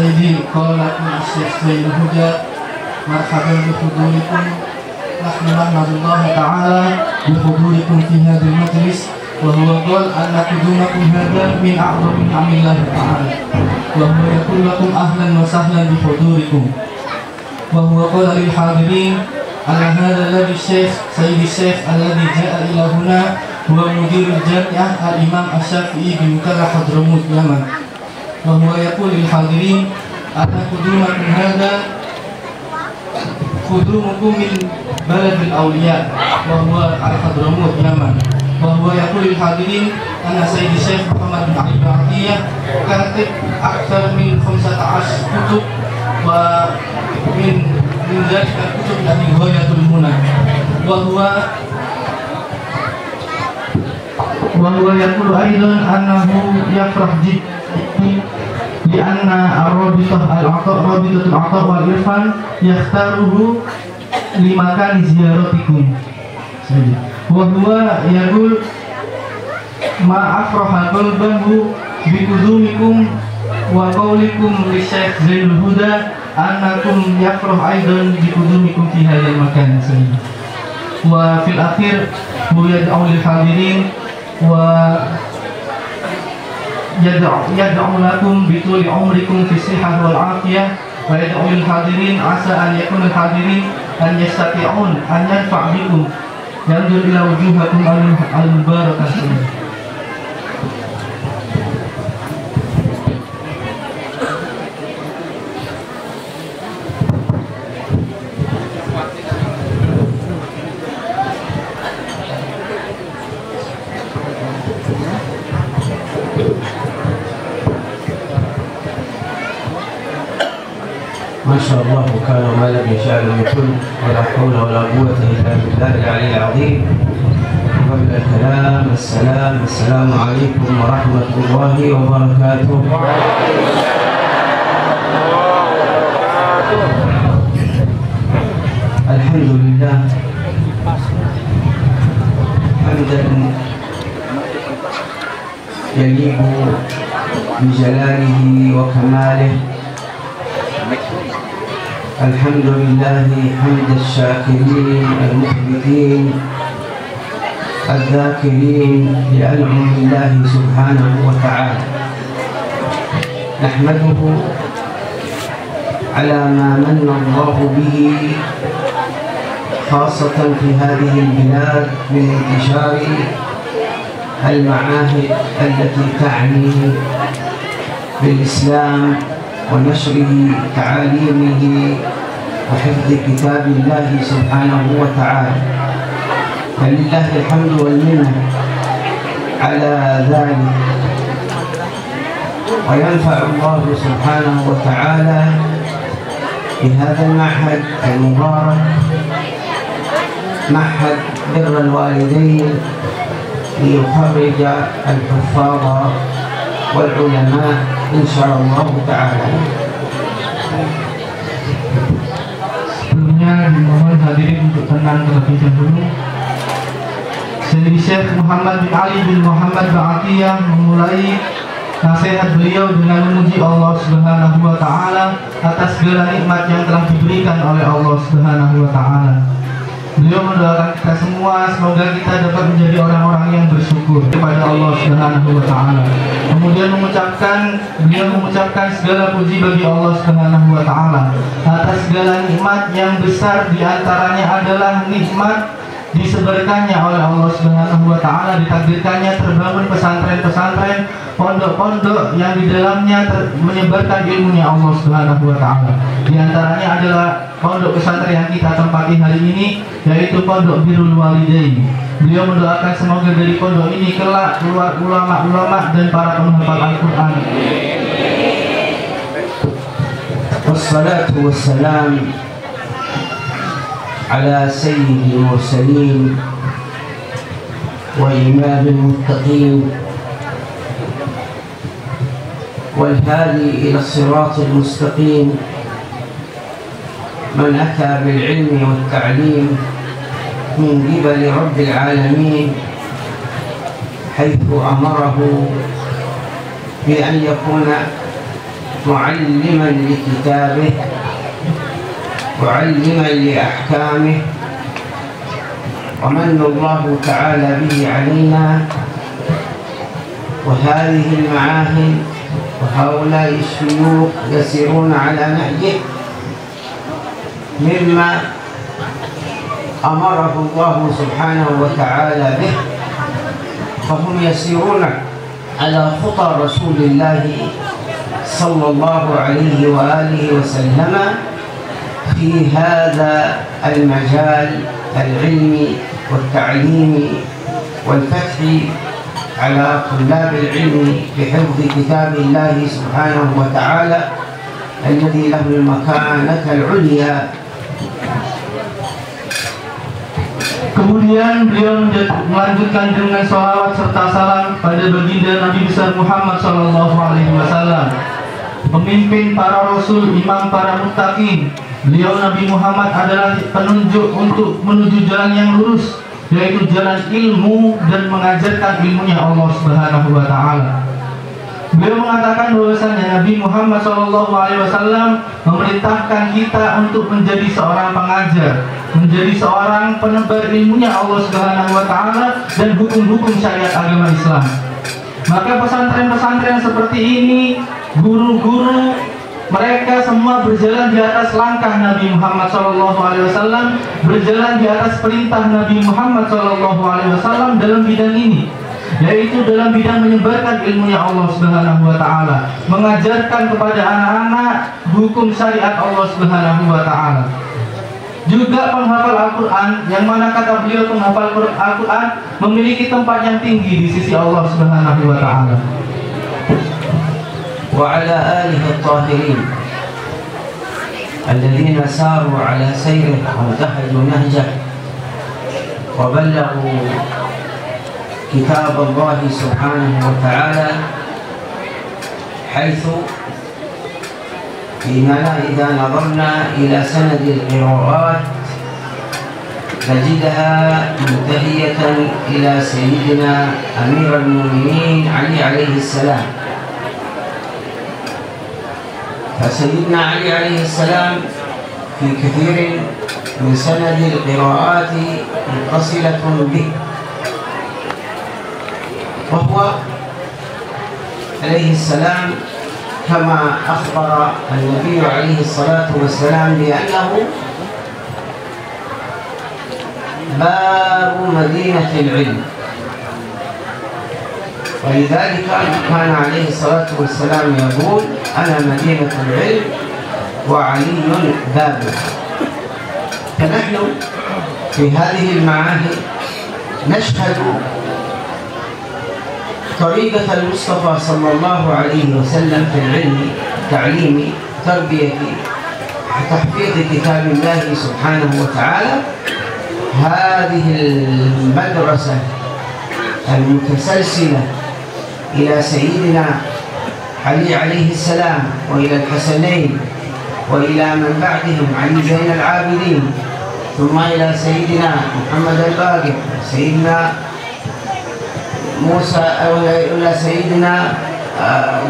Sayyidi qala Syekh Zainul Huda marhaban bi hudurikum nahnu nahmadullah ta'ala bi hudurikum fi hadzal majlis wa huwa qala anna qudumakum hadha min a'zami amillah ta'ala wa huwa yaqulu lakum ahlan wa sahlan bi hudurikum wa huwa qala lil hadirin anna hadha alladhi Sayyidi Syekh alladhi ja'a ila huna huwa mudirul jami'ah al-imam asy-Syafi'i bi Mukalla Hadramut Yaman wa huwa yaqulu lil hadirin anna qudumakum hadha qudumukum min baladil awliya wa huwa al-Hadramut Yaman wa huwa yaqulu lil hadirin anna Sayyidi Syekh Muhammad bin Ali Ba'atiyah katib akthar min 15 kutub wa min dzalika kutub dari ghayatul munah wa huwa yaqulu aidan annahu yafrah lianna ar-rabitatul ata wal irfan yakhtaruhu limakan ziyaratikum wa huwa yaqul ma afraha qalbahu bi qudumikum wa qawlikum li Syekh Zainul Huda annakum yafrah aidan bi qudumikum fi hadzal makan wa fil akhir huwa yad'u lil hadirin wa yad'u lakum bituli umrikum fi sihhah wal afiyah wa yad'u lil hadirin asa an yakuna al hadirin an yastati'un an yanfa' bikum yanzur ila wujuhakum al mubarakah. ما شاء الله وكان ما لم يشاء لم يكن ولا حول ولا قوة إلا بالله العلي العظيم. قبل الكلام السلام عليكم ورحمة الله وبركاته. الحمد لله حمدا يليق بجلاله وكماله. الحمد لله حمد الشاكرين المخبتين الذاكرين لأنعم الله سبحانه وتعالى. نحمده على ما من الله به خاصة في هذه البلاد من انتشار المعاهد التي تعني بالإسلام ونشره تعاليمه وحفظ كتاب الله سبحانه وتعالى. فلله الحمد والمنة على ذلك. وينفع الله سبحانه وتعالى بهذا المعهد المبارك معهد بر الوالدين ليخرج الحفاظ والعلماء إن شاء الله تعالى. Sebelumnya dimohon hadirin untuk tenang terlebih dahulu. Sayyidi Syekh Muhammad bin Ali bin Muhammad Ba'atiyah memulai nasihat beliau dengan memuji Allah Subhanahu wa taala atas segala nikmat yang telah diberikan oleh Allah Subhanahu wa taala. Beliau mendoakan kita semua semoga kita dapat menjadi orang-orang yang bersyukur kepada Allah Subhanahu wa taala. Kemudian beliau mengucapkan segala puji bagi Allah Subhanahu wa taala atas segala nikmat yang besar, di antaranya adalah nikmat disebarkannya oleh Allah Subhanahu wa taala, ditakdirkannya terbangun pesantren-pesantren, pondok-pondok yang di dalamnya menyebarkan ilmunya Allah Subhanahu wa taala. Di antaranya adalah pondok pesantren yang kita tempati hari ini, yaitu Pondok Birrul Walidain. Beliau mendoakan semoga dari pondok ini kelak keluar ulama-ulama dan para penghafal Al-Qur'an. Wassalatu wassalam على سيد المرسلين وإمام المتقين والهادي إلى الصراط المستقيم من أتى بالعلم والتعليم من قبل رب العالمين حيث أمره بأن يكون معلما لكتابه معلما لأحكامه، ومن الله تعالى به علينا. وهذه المعاهد وهؤلاء الشيوخ يسيرون على نهجه مما أمره الله سبحانه وتعالى به، فهم يسيرون على خطى رسول الله صلى الله عليه وآله وسلم في هذا المجال العلمي والتعليمي والفتح على طلاب العلم بحفظ كتاب الله سبحانه وتعالى الذي له المكانة العليا. Kemudian beliau melanjutkan dengan sholawat serta salam pada baginda Nabi besar Muhammad Sallallahu Alaihi Wasallam, pemimpin para rasul, imam para muttaqin. Beliau Nabi Muhammad adalah penunjuk untuk menuju jalan yang lurus, yaitu jalan ilmu dan mengajarkan ilmunya Allah Subhanahu Wa Taala. Beliau mengatakan bahwasanya Nabi Muhammad SAW memerintahkan kita untuk menjadi seorang pengajar, menjadi seorang penebar ilmunya Allah Subhanahu Wa Taala dan hukum-hukum syariat agama Islam. Maka pesantren-pesantren seperti ini, guru-guru mereka semua berjalan di atas langkah Nabi Muhammad SAW, berjalan di atas perintah Nabi Muhammad SAW dalam bidang ini, yaitu dalam bidang menyebarkan ilmunya Allah Subhanahu Wa Taala, mengajarkan kepada anak-anak hukum syariat Allah Subhanahu Wa Taala. Juga penghafal Al-Quran, yang mana kata beliau penghafal Al-Quran memiliki tempat yang tinggi di sisi Allah Subhanahu Wa Taala. وعلى آله الطاهرين الذين ساروا على سيره وانتهجوا نهجه وبلغوا كتاب الله سبحانه وتعالى، حيث إننا إذا نظرنا إلى سند القراءات نجدها منتهية إلى سيدنا أمير المؤمنين علي عليه السلام. فسيدنا علي عليه السلام في كثير من سند القراءات متصلة به، وهو عليه السلام كما أخبر النبي عليه الصلاة والسلام بأنه باب مدينة العلم، ولذلك كان عليه الصلاة والسلام يقول: أنا مدينة العلم وعلي بابها. فنحن في هذه المعاهد نشهد طريقة المصطفى صلى الله عليه وسلم في العلم، تعليم، تربية، تحفيظ كتاب الله سبحانه وتعالى. هذه المدرسة المتسلسلة إلى سيدنا علي عليه السلام وإلى الحسنين وإلى من بعدهم علي زين العابدين، ثم إلى سيدنا محمد الباقر، سيدنا موسى، أو إلى سيدنا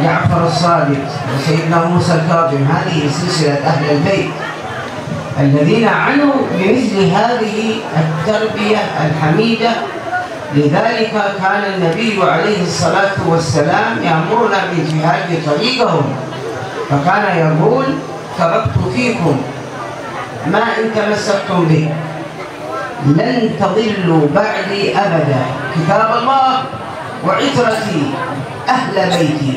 جعفر الصادق وسيدنا موسى الكاظم. هذه سلسلة أهل البيت الذين عنوا بمثل هذه التربية الحميدة. لذلك كان النبي عليه الصلاة والسلام يأمرنا باتباع طريقهم، فكان يقول: تركت فيكم ما إن تمسكتم به لن تضلوا بعدي أبدا، كتاب الله وعترتي أهل بيتي.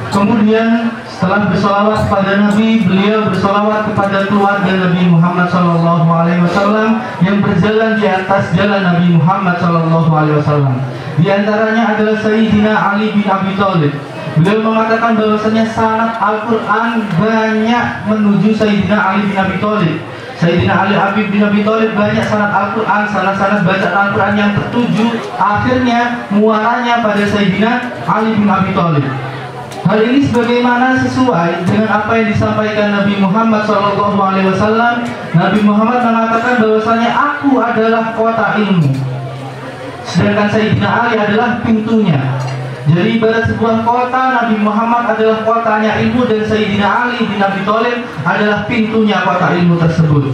Kemudian setelah bersolawat kepada Nabi, beliau bersolawat kepada keluarga Nabi Muhammad SAW yang berjalan di atas jalan Nabi Muhammad SAW. Di antaranya adalah Sayyidina Ali bin Abi Thalib. Beliau mengatakan bahwasanya sanad Al-Quran banyak menuju Sayyidina Ali bin Abi Thalib. Sayyidina Ali bin Abi Thalib banyak sanad Al-Quran, sanad bacaan Al-Quran yang tertuju akhirnya muaranya pada Sayyidina Ali bin Abi Thalib. Hal ini sebagaimana sesuai dengan apa yang disampaikan Nabi Muhammad SAW. Nabi Muhammad mengatakan bahwasanya aku adalah kota ilmu, sedangkan Sayyidina Ali adalah pintunya. Jadi pada sebuah kota, Nabi Muhammad adalah kotanya ilmu, dan Sayyidina Ali bin Abi Thalib adalah pintunya kota ilmu tersebut.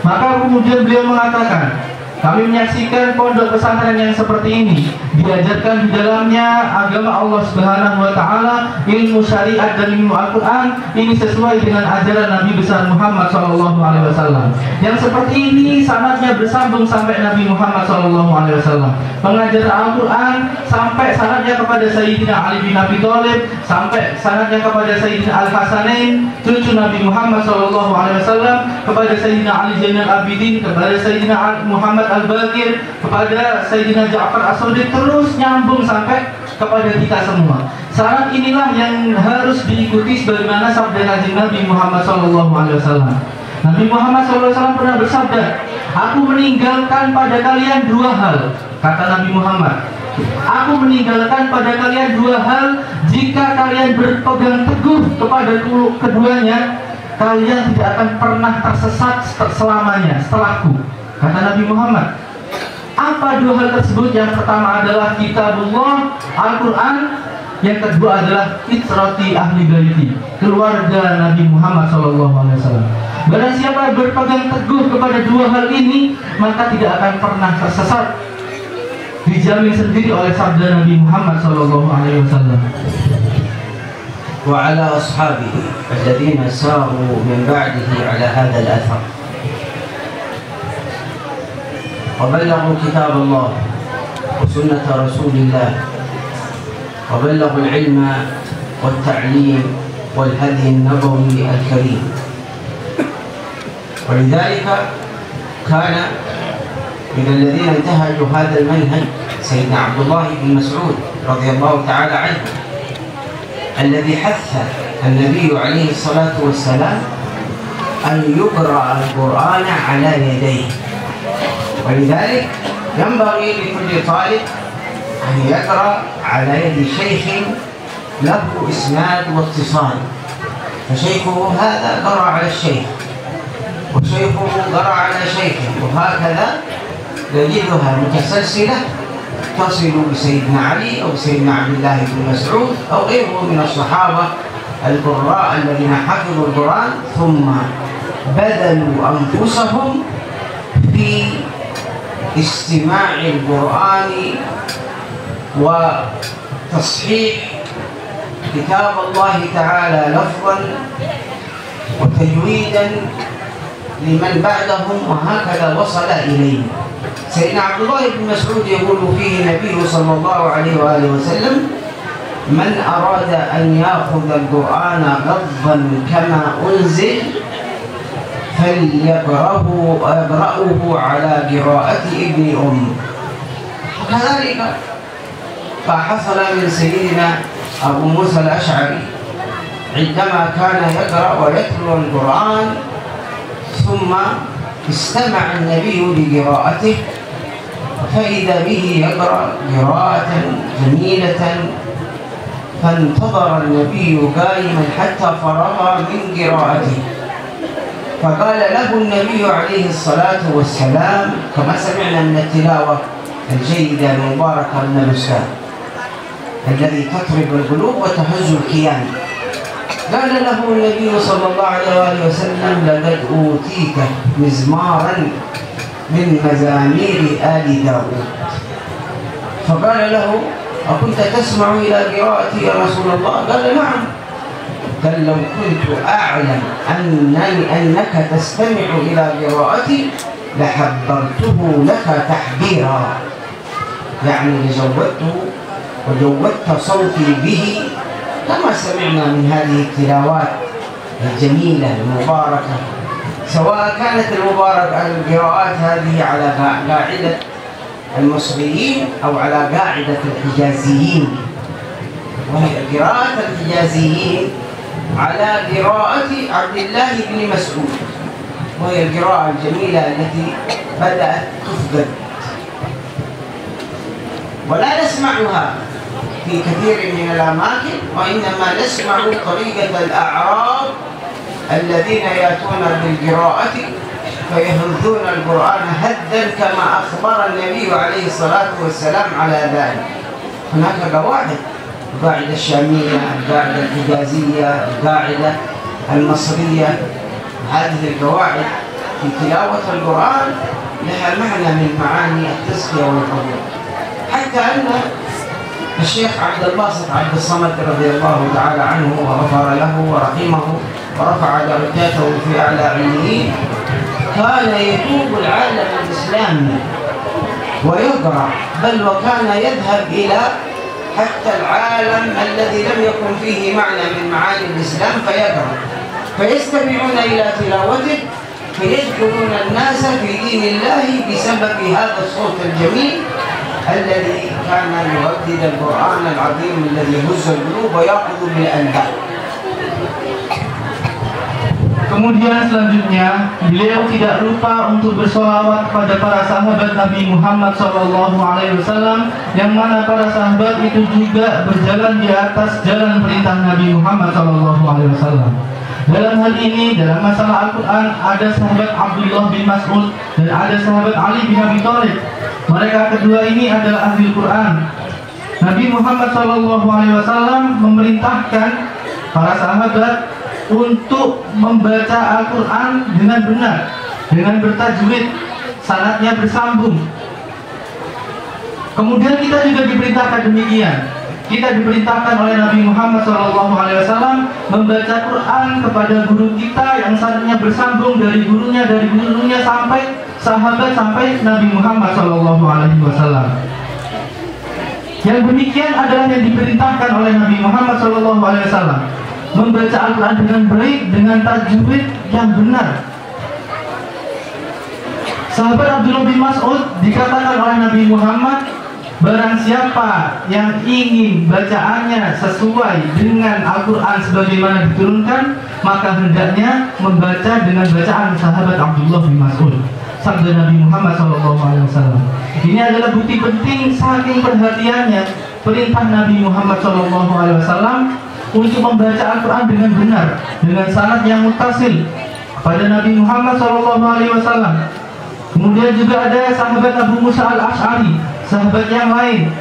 Maka kemudian beliau mengatakan, kami menyaksikan pondok pesantren yang seperti ini, diajarkan di dalamnya agama Allah Subhanahu wa taala, ilmu syariat dan ilmu Al-Qur'an. Ini sesuai dengan ajaran Nabi besar Muhammad sallallahu alaihi wasallam. Yang seperti ini sanadnya bersambung sampai Nabi Muhammad sallallahu alaihi wasallam. Pengajaran Al-Qur'an sampai sanadnya kepada Sayyidina Ali bin Abi Thalib, sampai sanadnya kepada Sayyidina Al-Hasanain, cucu Nabi Muhammad sallallahu alaihi wasallam, kepada Sayyidina Ali Zainal Abidin, kepada Sayyidina Muhammad Al-Baqir, kepada Sayyidina Ja'far As-Shadiq, terus nyambung sampai kepada kita semua. Sanad inilah yang harus diikuti sebagaimana sabda Nabi Muhammad SAW. Nabi Muhammad SAW pernah bersabda, aku meninggalkan pada kalian dua hal. Kata Nabi Muhammad, aku meninggalkan pada kalian dua hal, jika kalian berpegang teguh kepada keduanya, kalian tidak akan pernah tersesat selamanya setelahku. Kata Nabi Muhammad. Apa dua hal tersebut? Yang pertama adalah kitabullah, Al-Quran. Yang kedua adalah fitrati ahli baiti, keluarga Nabi Muhammad SAW. Barang siapa berpegang teguh kepada dua hal ini, maka tidak akan pernah tersesat. Dijamin sendiri oleh sabda Nabi Muhammad SAW. وعلى أصحابه الذين ساروا من بعده على هذا الأثر وبلغوا كتاب الله وسنة رسول الله وبلغوا العلم والتعليم والهدي النبوي الكريم. ولذلك كان من الذين انتهجوا هذا المنهج سيدنا عبد الله بن مسعود رضي الله تعالى عنه، الذي حث النبي عليه الصلاة والسلام أن يقرأ القرآن على يديه. ولذلك ينبغي لكل طالب أن يقرأ على يد شيخ له إسناد واتصال، فشيخه هذا قرأ على الشيخ وشيخه قرأ على شيخه، وهكذا نجدها متسلسلة تصل بسيدنا علي أو سيدنا عبد الله بن مسعود أو غيره من الصحابة القراء الذين حفظوا القرآن ثم بذلوا أنفسهم في استماع القرآن وتصحيح كتاب الله تعالى لفظا وتجويدا لمن بعدهم، وهكذا وصل إليه. سيدنا عبد الله بن مسعود يقول فيه النبي صلى الله عليه وآله وسلم: من أراد أن يأخذ القرآن غضا كما أنزل فليقرأه على قراءة ابن أم. وكذلك فحصل من سيدنا أبو موسى الأشعري عندما كان يقرأ ويتلو القرآن ثم استمع النبي لقراءته فإذا به يقرأ قراءة جميلة، فانتظر النبي قائما حتى فرغ من قراءته، فقال له النبي عليه الصلاة والسلام كما سمعنا من التلاوة الجيدة المباركة من الأستاذ الذي تطرب القلوب وتهز الكيان، قال له النبي صلى الله عليه وآله وسلم: لقد أوتيت مزمارا من مزامير آل داود. فقال له: أكنت تسمع إلى قراءتي يا رسول الله؟ قال: نعم. قال: لو كنت أعلم أنك تستمع إلى قراءتي لحبرته لك تحبيرا، يعني لزودته وجودت صوتي به كما سمعنا من هذه التلاوات الجميلة المباركة، سواء كانت القراءات هذه على قاعدة المصريين أو على قاعدة الحجازيين. وهي قراءة الحجازيين على قراءة عبد الله بن مسعود، وهي القراءة الجميلة التي بدأت تفقد ولا نسمعها في كثير من الأماكن، وإنما نسمع طريقة الأعراب الذين يأتون بالقراءة فيهذون القرآن هدا كما أخبر النبي عليه الصلاة والسلام على ذلك. هناك قواعد، القاعدة الشامية، القاعدة الحجازية، القاعدة المصرية. هذه القواعد في تلاوة القرآن لها معنى من معاني التزكية والقبول. حتى أن الشيخ عبد الباسط عبد الصمد رضي الله تعالى عنه وغفر له ورحمه ورفع درجاته في أعلى عليين، كان يتوب العالم الإسلامي ويقرأ، بل وكان يذهب إلى حتى العالم الذي لم يكن فيه معنى من معاني الإسلام فيقرأ، فيستمعون إلى تلاوته فيدخلون الناس في دين الله بسبب هذا الصوت الجميل الذي كان يردد القرآن العظيم الذي يهز القلوب ويأخذ بالألباب. Kemudian selanjutnya beliau tidak lupa untuk bersolawat kepada para sahabat Nabi Muhammad SAW, yang mana para sahabat itu juga berjalan di atas jalan perintah Nabi Muhammad SAW. Dalam hal ini, dalam masalah Al-Quran, ada sahabat Abdullah bin Mas'ud dan ada sahabat Ali bin Abi Thalib. Mereka kedua ini adalah ahli Quran. Nabi Muhammad SAW memerintahkan para sahabat untuk membaca Al-Quran dengan benar, dengan bertajwid, sanadnya bersambung. Kemudian kita juga diperintahkan demikian. Kita diperintahkan oleh Nabi Muhammad SAW membaca Quran kepada guru kita yang sanadnya bersambung dari gurunya sampai sahabat, sampai Nabi Muhammad SAW. Yang demikian adalah yang diperintahkan oleh Nabi Muhammad SAW, membaca Al-Quran dengan baik, dengan tajwid yang benar. Sahabat Abdullah bin Mas'ud dikatakan oleh Nabi Muhammad, barang siapa yang ingin bacaannya sesuai dengan Al-Quran sebagaimana diturunkan, maka hendaknya membaca dengan bacaan sahabat Abdullah bin Mas'ud, sabda Nabi Muhammad SAW. Ini adalah bukti penting saking perhatiannya perintah Nabi Muhammad SAW untuk membaca Al-Quran dengan benar, dengan sanad yang muttasil pada Nabi Muhammad SAW. Kemudian juga ada sahabat Abu Musa al-Ash'ari, sahabat yang lain.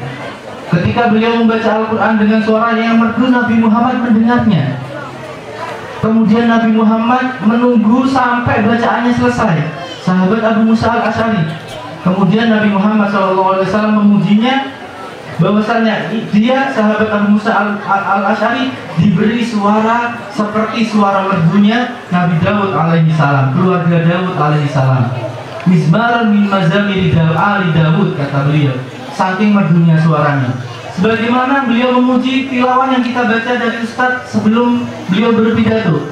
Ketika beliau membaca Al-Quran dengan suara yang merdu, Nabi Muhammad mendengarnya. Kemudian Nabi Muhammad menunggu sampai bacaannya selesai, sahabat Abu Musa al-Ash'ari. Kemudian Nabi Muhammad SAW memujinya, bahwasanya dia, sahabat Abu Musa al-Ash'ari, diberi suara seperti suara merdunya Nabi Daud alaihi salam, keluarga Daud alaihi salam. Mizmar min mazamiri ali Daud, kata beliau, saking merdunya suaranya. Sebagaimana beliau memuji tilawah yang kita baca dari Ustadz sebelum beliau berpidato.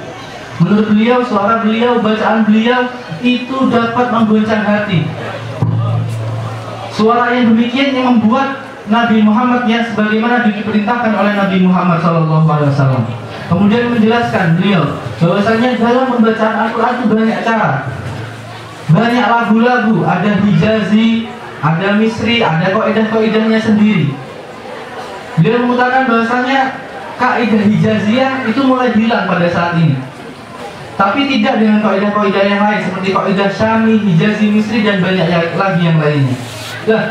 Menurut beliau, suara beliau, bacaan beliau itu dapat menggoncang hati. Suara yang demikian yang membuat Nabi Muhammad yang sebagaimana diperintahkan oleh Nabi Muhammad SAW. Kemudian menjelaskan beliau bahwasanya dalam pembacaan Al-Quran itu banyak cara, banyak lagu-lagu, ada Hijazi, ada Misri, ada kaidah-kaidahnya sendiri. Beliau mengatakan bahwasanya kaidah Hijaziyah itu mulai hilang pada saat ini, tapi tidak dengan kaidah-kaidah yang lain seperti kaidah Syami, Hijazi, Misri dan banyak lagi yang lainnya. Nah,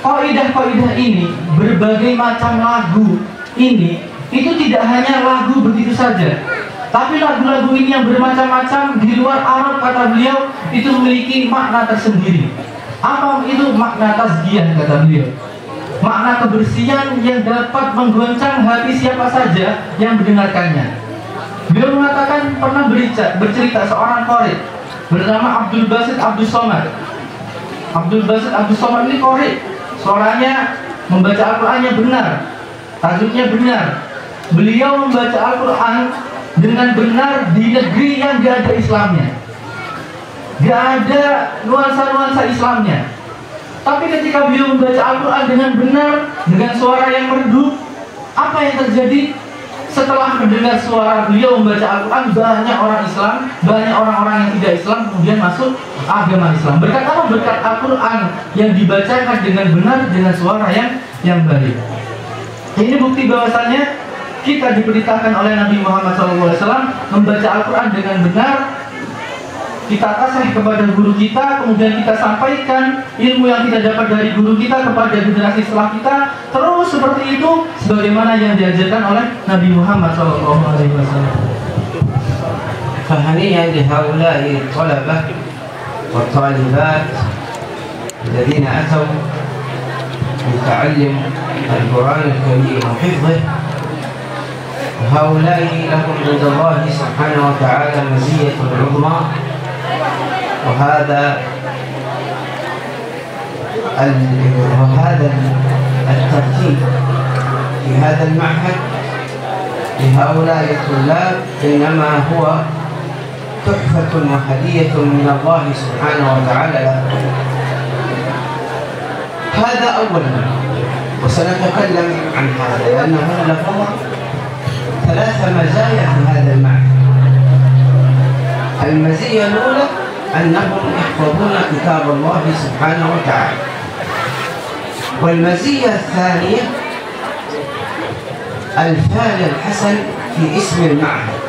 kaidah-kaidah ini, berbagai macam lagu ini, itu tidak hanya lagu begitu saja, tapi lagu-lagu ini yang bermacam-macam di luar Arab, kata beliau, itu memiliki makna tersendiri. Apa itu makna tazkiyah, kata beliau? Makna kebersihan yang dapat menggoncang hati siapa saja yang mendengarkannya. Beliau mengatakan pernah bercerita seorang qari bernama Abdul Basit Abdus Somad. Abdul Basit Abdus Somad ini qari, suaranya membaca Al-Qurannya benar, tajwidnya benar. Beliau membaca Al-Quran dengan benar di negeri yang gak ada Islamnya, gak ada nuansa-nuansa Islamnya. Tapi ketika beliau membaca Al-Quran dengan benar, dengan suara yang merdu, apa yang terjadi? Setelah mendengar suara beliau membaca Al-Quran, banyak orang Islam, banyak orang-orang yang tidak Islam kemudian masuk agama Islam. Berkat apa? Berkat Al-Quran yang dibacakan dengan benar, dengan suara yang baik. Ini bukti bahwasannya kita diperintahkan oleh Nabi Muhammad SAW membaca Al-Quran dengan benar, kita kasih kepada guru kita, kemudian kita sampaikan ilmu yang kita dapat dari guru kita kepada generasi setelah kita, terus seperti itu sebagaimana yang diajarkan oleh Nabi Muhammad SAW. فهنيئا لهؤلاء الطلبة والطالبات الذين أتوا لتعلم القرآن الكريم وحفظه. هؤلاء لهم عند الله سبحانه وتعالى مزية عظمى، وهذا الترتيب في هذا المعهد لهؤلاء الطلاب إنما هو تحفة وهدية من الله سبحانه وتعالى له. هذا أولا، وسنتكلم عن هذا لأنه له 3 مزايا في هذا المعنى. المزية الأولى أنهم يحفظون كتاب الله سبحانه وتعالى، والمزية الثانية الفال الحسن في اسم المعهد،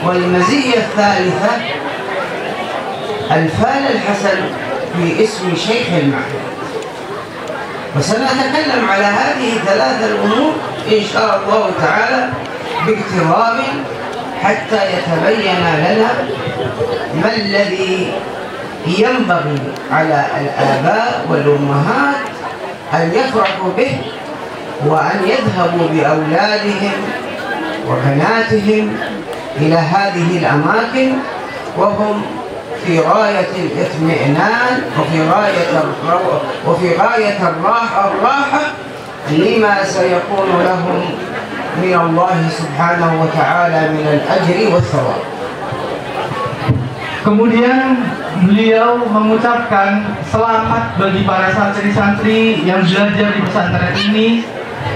والمزية الثالثة الفال الحسن في اسم شيخ المعهد. وسنتكلم على هذه 3 الأمور إن شاء الله تعالى باقتراب حتى يتبين لنا ما الذي ينبغي على الآباء والأمهات أن يفرحوا به، وأن يذهبوا بأولادهم وبناتهم إلى هذه الأماكن وهم في غاية الاطمئنان وفي غاية الراحة لما سيكون لهم من الله سبحانه وتعالى من الأجر والثواب. Kemudian beliau mengucapkan selamat bagi para santri-santri yang belajar di pesantren ini,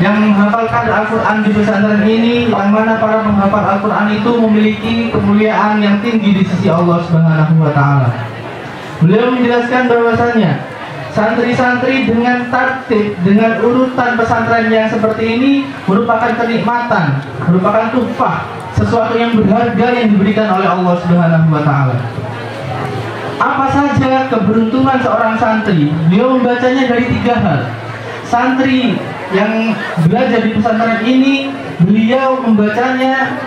yang menghafalkan Al-Quran di pesantren ini, yang mana para penghafal Al-Quran itu memiliki kemuliaan yang tinggi di sisi Allah Subhanahu wa Ta'ala. Beliau menjelaskan bahwasanya santri-santri dengan tertib, dengan urutan pesantren yang seperti ini merupakan kenikmatan, merupakan tuhfah, sesuatu yang berharga yang diberikan oleh Allah Subhanahu wa Ta'ala. Apa saja keberuntungan seorang santri? Beliau membacanya dari 3 hal. Santri yang belajar di pesantren ini, beliau membacanya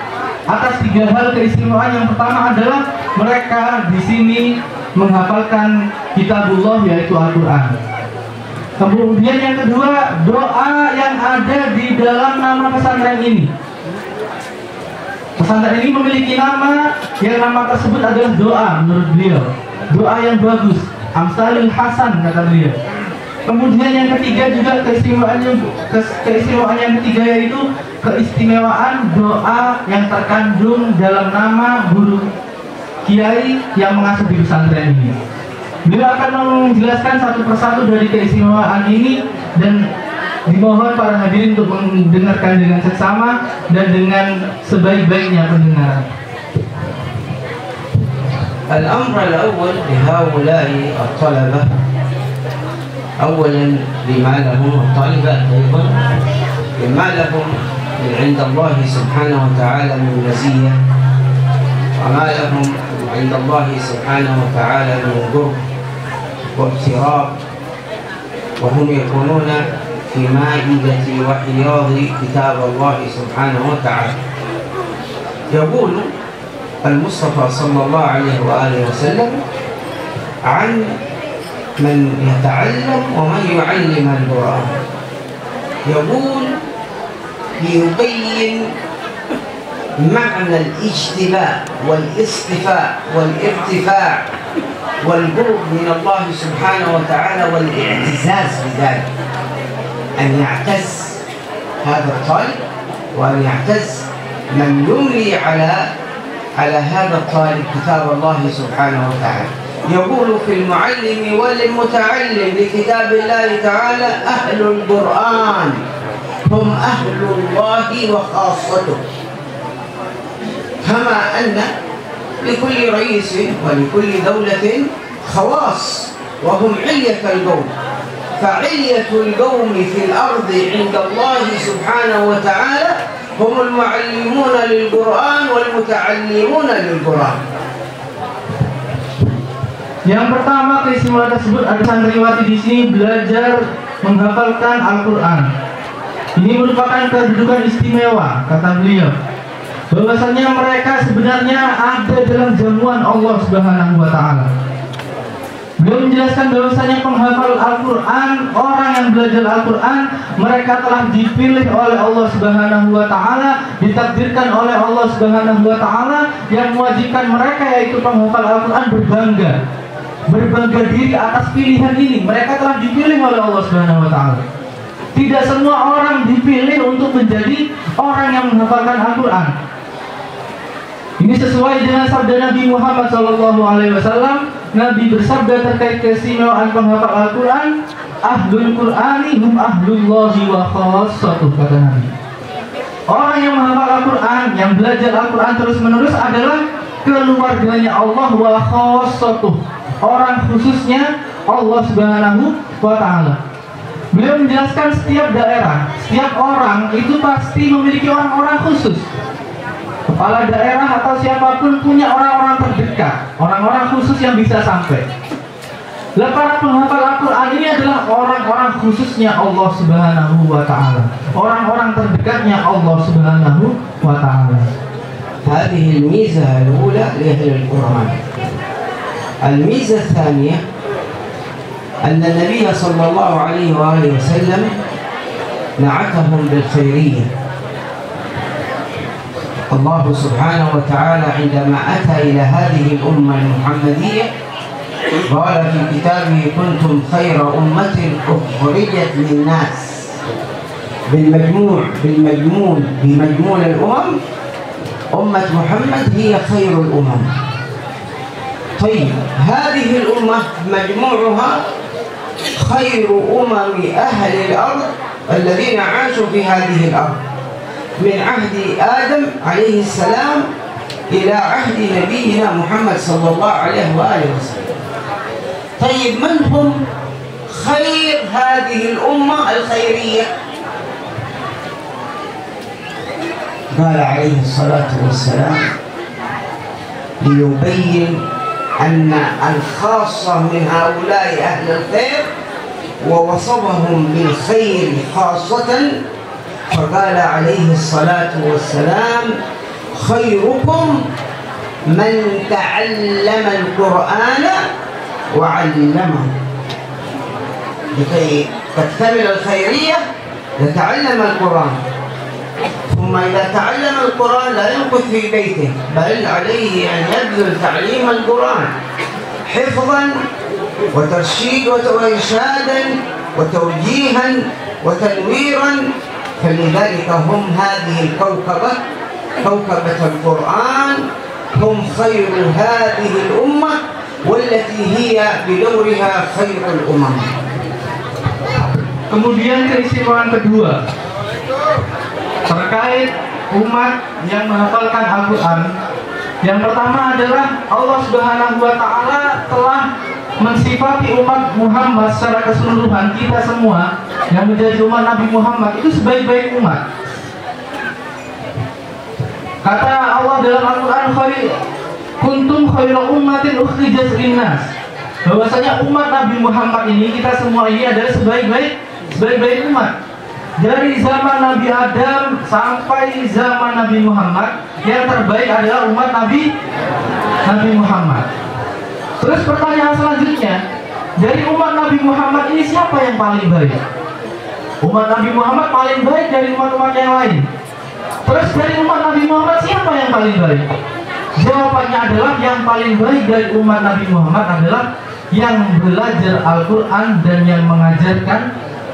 atas 3 hal keistimewaan. Yang pertama adalah mereka di sini menghafalkan kitabullah, yaitu Al-Quran. Kemudian yang kedua, doa yang ada di dalam nama pesantren ini. Pesantren ini memiliki nama yang nama tersebut adalah doa menurut beliau. Doa yang bagus, amsalul hasan kata beliau. Kemudian yang ketiga juga keistimewaan yang ketiga yaitu keistimewaan doa yang terkandung dalam nama guru kiai yang mengasuh di pesantren ini. Beliau akan menjelaskan satu persatu dari keistimewaan ini, dan dimohon para hadirin untuk mendengarkan dengan seksama dan dengan sebaik-baiknya pendengaran. الأمر الأول لهؤلاء الطلبة، أولا لما لهم الطالبات أيضا لما لهم من عند الله سبحانه وتعالى من مزية، وما لهم عند الله سبحانه وتعالى من قرب واقتراب، وهم يكونون في مائدة وحياض كتاب الله سبحانه وتعالى. يقول المصطفى صلى الله عليه وآله وسلم عن من يتعلم ومن يعلم القرآن، يقول ليبين معنى الاجتباء والاصطفاء والارتفاع والقرب من الله سبحانه وتعالى والاعتزاز بذلك، أن يعتز هذا الطالب وأن يعتز من يملي على هذا الطالب كتاب الله سبحانه وتعالى. يقول في المعلم والمتعلم لكتاب الله تعالى أهل القرآن هم أهل الله وخاصته، كما أن لكل رئيس ولكل دولة خواص وهم علية القوم، فعلية القوم في الأرض عند الله سبحانه وتعالى هم المعلمون للقرآن والمتعلمون للقرآن. Yang pertama, keistimewaan tersebut ada santriwati di sini belajar menghafalkan Al-Quran. Ini merupakan kedudukan istimewa, kata beliau, bahwasanya mereka sebenarnya ada dalam jamuan Allah Subhanahu wa Ta'ala. Beliau menjelaskan bahwasanya penghafal Al-Quran, orang yang belajar Al-Quran, mereka telah dipilih oleh Allah Subhanahu wa Ta'ala, ditakdirkan oleh Allah Subhanahu wa Ta'ala, yang mewajibkan mereka yaitu penghafal Al-Quran berbangga diri atas pilihan ini. Mereka telah dipilih oleh Allah Subhanahu wa Ta'ala. Tidak semua orang dipilih untuk menjadi orang yang menghafalkan Al-Quran. Ini sesuai dengan sabda Nabi Muhammad SAW. Nabi bersabda terkait keistimewaan penghafal Al-Quran, ahlul Qur'ani hum ahlullahi wa khassatuh, kata Nabi. Orang yang menghafal Al-Quran, yang belajar Al-Quran terus menerus adalah keluarganya Allah wa khassatuh, orang khususnya Allah Subhanahu wa Ta'ala. Beliau menjelaskan setiap daerah, setiap orang itu pasti memiliki orang-orang khusus. Kepala daerah atau siapapun punya orang-orang terdekat, orang-orang khusus yang bisa sampai. Lah para penghafal Al-Quran ini adalah orang-orang khususnya Allah Subhanahu wa Ta'ala, orang-orang terdekatnya Allah Subhanahu wa Ta'ala. هذه الميزة الأولى لأهل القرآن. الميزة الثانية أن النبي صلى الله عليه وآله وسلم نعتهم بالخيرية. الله سبحانه وتعالى عندما أتى إلى هذه الأمة المحمدية قال في كتابه كنتم خير أمة أخرجت للناس. بمجموع الأمم أمة محمد هي خير الأمم. طيب هذه الأمة مجموعها خير أمم أهل الأرض الذين عاشوا في هذه الأرض من عهد آدم عليه السلام إلى عهد نبينا محمد صلى الله عليه وآله وسلم. طيب من هم خير هذه الأمة الخيرية؟ قال عليه الصلاة والسلام ليبين أن الخاصة من هؤلاء أهل الخير ووصفهم بالخير خاصة، فقال عليه الصلاة والسلام خيركم من تعلم القرآن وعلمه. لكي تكتمل الخيرية يتعلم القرآن، ثم إذا تعلم القرآن لا يمكث في بيته، بل عليه أن يبذل تعليم القرآن حفظا وترشيد وإرشادا وتوجيها وتنويرا. فلذلك هم هذه الكوكبة، كوكبة القرآن، هم خير هذه الأمة والتي هي بدورها خير الأمم. Kemudian keistimewaan kedua terkait umat yang menghafalkan Al-Quran. Yang pertama adalah Allah Subhanahu wa Ta'ala telah mensifati umat Muhammad secara keseluruhan, kita semua yang menjadi umat Nabi Muhammad itu sebaik-baik umat. Kata Allah dalam Al-Quran, kuntum khairu ummatin ukhrijat linnas, bahwasanya umat Nabi Muhammad ini, kita semua ini adalah sebaik-baik umat. Dari zaman Nabi Adam sampai zaman Nabi Muhammad, yang terbaik adalah umat Nabi Muhammad. Terus pertanyaan selanjutnya, dari umat Nabi Muhammad ini siapa yang paling baik? Umat Nabi Muhammad paling baik dari umat-umat yang lain. Terus dari umat Nabi Muhammad siapa yang paling baik? Jawabannya adalah yang paling baik dari umat Nabi Muhammad adalah yang belajar Al-Quran dan yang mengajarkan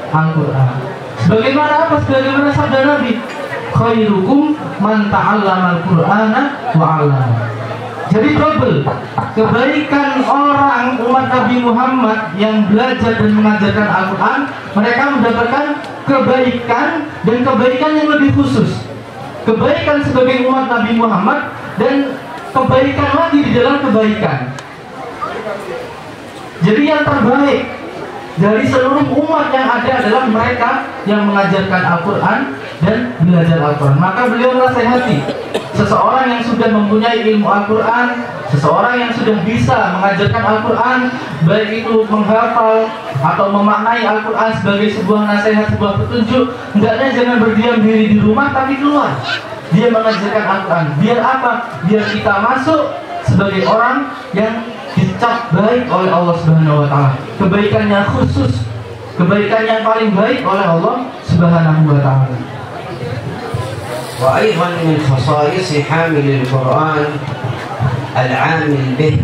Al-Quran. Sebagaimana apa? Sebagaimana sabda Nabi, khairukum man ta'allama al-Qur'ana wa 'allama. Jadi double kebaikan orang umat Nabi Muhammad yang belajar dan mengajarkan Al-Quran, mereka mendapatkan kebaikan dan kebaikan yang lebih khusus. Kebaikan sebagai umat Nabi Muhammad dan kebaikan lagi di dalam kebaikan. Jadi yang terbaik dari seluruh umat yang ada adalah mereka yang mengajarkan Al-Quran dan belajar Al-Quran. Maka beliau menasihati seseorang yang sudah mempunyai ilmu Al-Quran, Seseorang yang sudah bisa mengajarkan Al-Quran, baik itu menghafal atau memaknai Al-Quran sebagai sebuah nasihat, sebuah petunjuk, hendaknya jangan berdiam diri di rumah tapi keluar. Dia mengajarkan Al-Quran. Biar apa? Biar kita masuk sebagai orang yang dicap baik oleh Allah Subhanahu wa Ta'ala. Kebaikannya khusus, kebaikan yang paling baik oleh Allah Subhanahu wa Ta'ala. وأيضا من خصائص حامل القرآن العامل به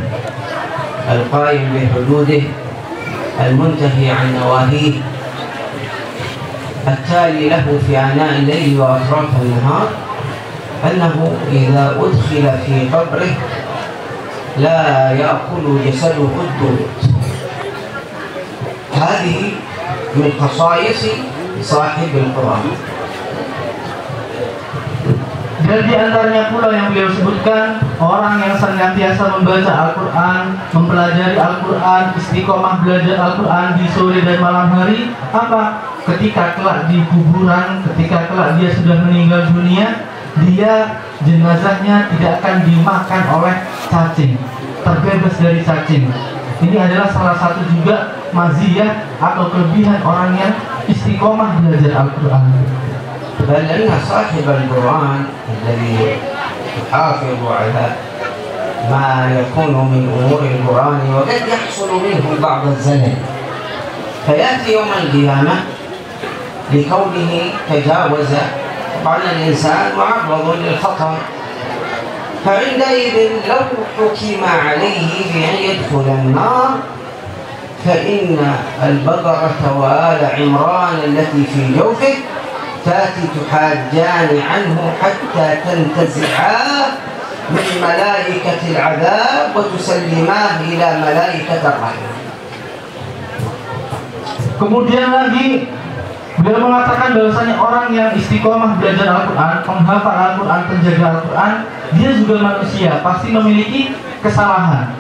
القائم بحدوده المنتهي عن نواهيه التالي له في آناء الليل وأطراف النهار أنه إذا أدخل في قبره لا يأكل جسده الدود. هذه من خصائص صاحب القرآن. Dan di antaranya pula yang beliau sebutkan, orang yang senantiasa membaca Al-Quran, mempelajari Al-Quran, istiqomah belajar Al-Quran di sore dan malam hari, apa? Ketika kelak di kuburan, ketika kelak dia sudah meninggal dunia, dia jenazahnya tidak akan dimakan oleh cacing, terbebas dari cacing. Ini adalah salah satu juga maziyah atau kelebihan orang yang istiqomah belajar Al-Quran. بل أن صاحب القرآن الذي يحافظ على ما يكون من أمور القرآن وقد يحصل منه بعض الزلل فيأتي يوم القيامة لكونه تجاوز. طبعا الإنسان معرض للخطر، فعندئذ لو حكم عليه بأن يدخل النار فإن البقرة وآل عمران التي في جوفه تأتي تحاجان عنه حتى تنتزعا من ملائكة العذاب وتسلماه إلى ملائكة الرحمة. Kemudian lagi beliau mengatakan bahwasanya orang yang istiqomah belajar Al-Quran, menghafal Al-Quran, penjaga Al-Quran, dia juga manusia, pasti memiliki kesalahan,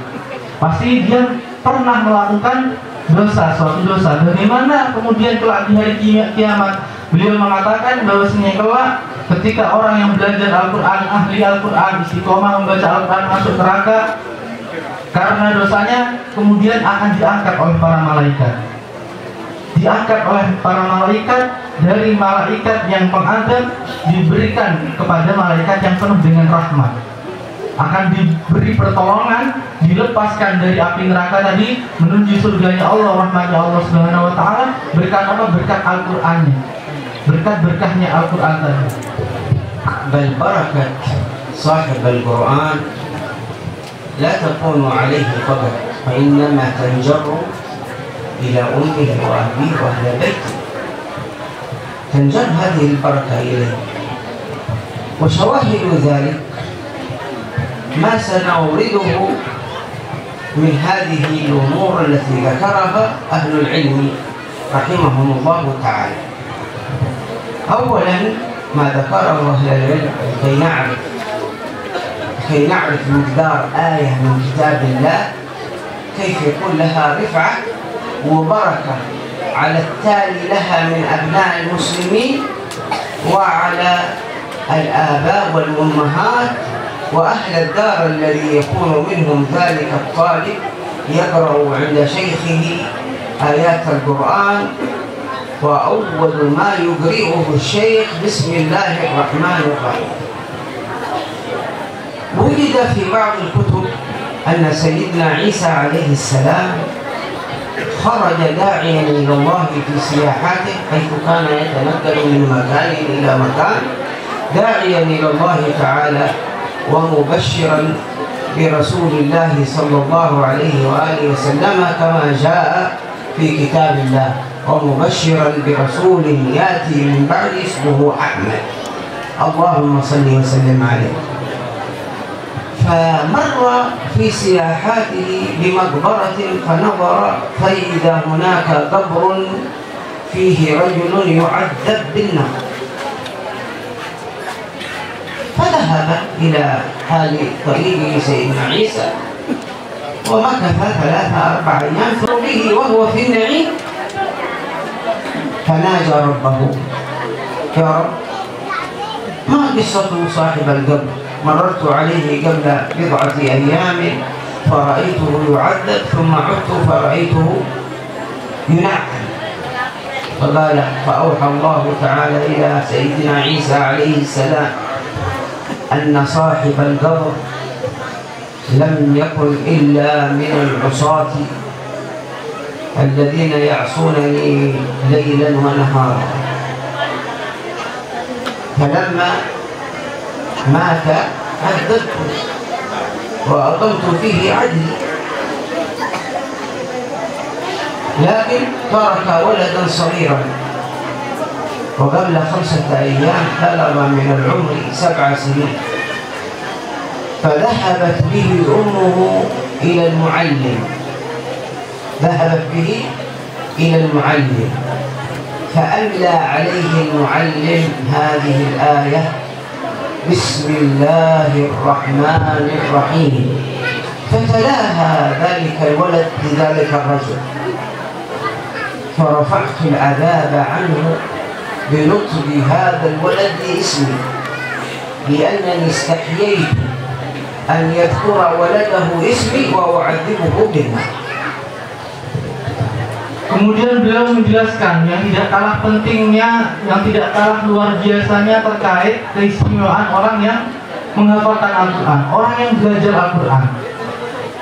pasti dia pernah melakukan dosa, suatu dosa. Bagaimana kemudian kelak di hari kiamat? Beliau mengatakan bahwasanya kelak ketika orang yang belajar Al-Quran, ahli Al-Quran, istiqomah membaca Al-Quran masuk neraka karena dosanya, kemudian akan diangkat oleh para malaikat. Diangkat oleh para malaikat, dari malaikat yang pengadab diberikan kepada malaikat yang penuh dengan rahmat. Akan diberi pertolongan, dilepaskan dari api neraka tadi menuju surganya Allah, rahmatnya Allah Subhanahu wa Ta'ala. Berkat apa? Berkat Al-Qur'annya, berkat berkahnya Al-Quran tadi. بل بركة صاحب القرآن لا تكون عليه فقط، وإنما تنجر إلى أمه وأبيه وأهل بيته، تنجر هذه البركة إليه. وشواهد ذلك ما سنورده من هذه الأمور التي ذكرها أهل العلم رحمهم الله تعالى. أولا ما ذكره أهل العلم كي نعرف مقدار آية من كتاب الله كيف يكون لها رفعة وبركة على التالي لها من أبناء المسلمين وعلى الآباء والأمهات وأهل الدار الذي يكون منهم ذلك الطالب يقرأ عند شيخه آيات القرآن، وأول ما يقرئه الشيخ بسم الله الرحمن الرحيم. وجد في بعض الكتب أن سيدنا عيسى عليه السلام خرج داعيا إلى الله في سياحاته، حيث كان يتنقل من مكان إلى مكان داعيا إلى الله تعالى ومبشرا برسول الله صلى الله عليه وآله وسلم كما جاء في كتاب الله، ومبشرا برسول يأتي من بعد اسمه أحمد، اللهم صل وسلم عليه. فمر في سياحاته بمقبرة فنظر فإذا هناك قبر فيه رجل يعذب بالنار، فذهب إلى حال طريقه سيدنا عيسى ومكث 3-4 أيام به وهو في النعيم، فناجى ربه: يا رب، ما قصة صاحب القبر؟ مررت عليه قبل بضعة أيام فرأيته يعذب ثم عدت فرأيته ينعم. فقال فأوحى الله تعالى إلى سيدنا عيسى عليه السلام أن صاحب القبر لم يكن إلا من العصاة الذين يعصونني ليلا ونهارا. فلما مات عذبته وأقمت فيه عدلي، لكن ترك ولدا صغيرا وقبل 5 أيام بلغ من العمر 7 سنين، فذهبت به أمه إلى المعلم، ذهبت به إلى المعلم فأملى عليه المعلم هذه الآية: بسم الله الرحمن الرحيم. فتلاها ذلك الولد لذلك الرجل، فرفعت العذاب عنه بنطق هذا الولد باسمي، لأنني استحييت أن يذكر ولده اسمي وأعذبه بالنار. Kemudian beliau menjelaskan yang tidak kalah pentingnya, yang tidak kalah luar biasanya terkait keistimewaan orang yang menghafalkan Al-Quran, orang yang belajar Al-Quran.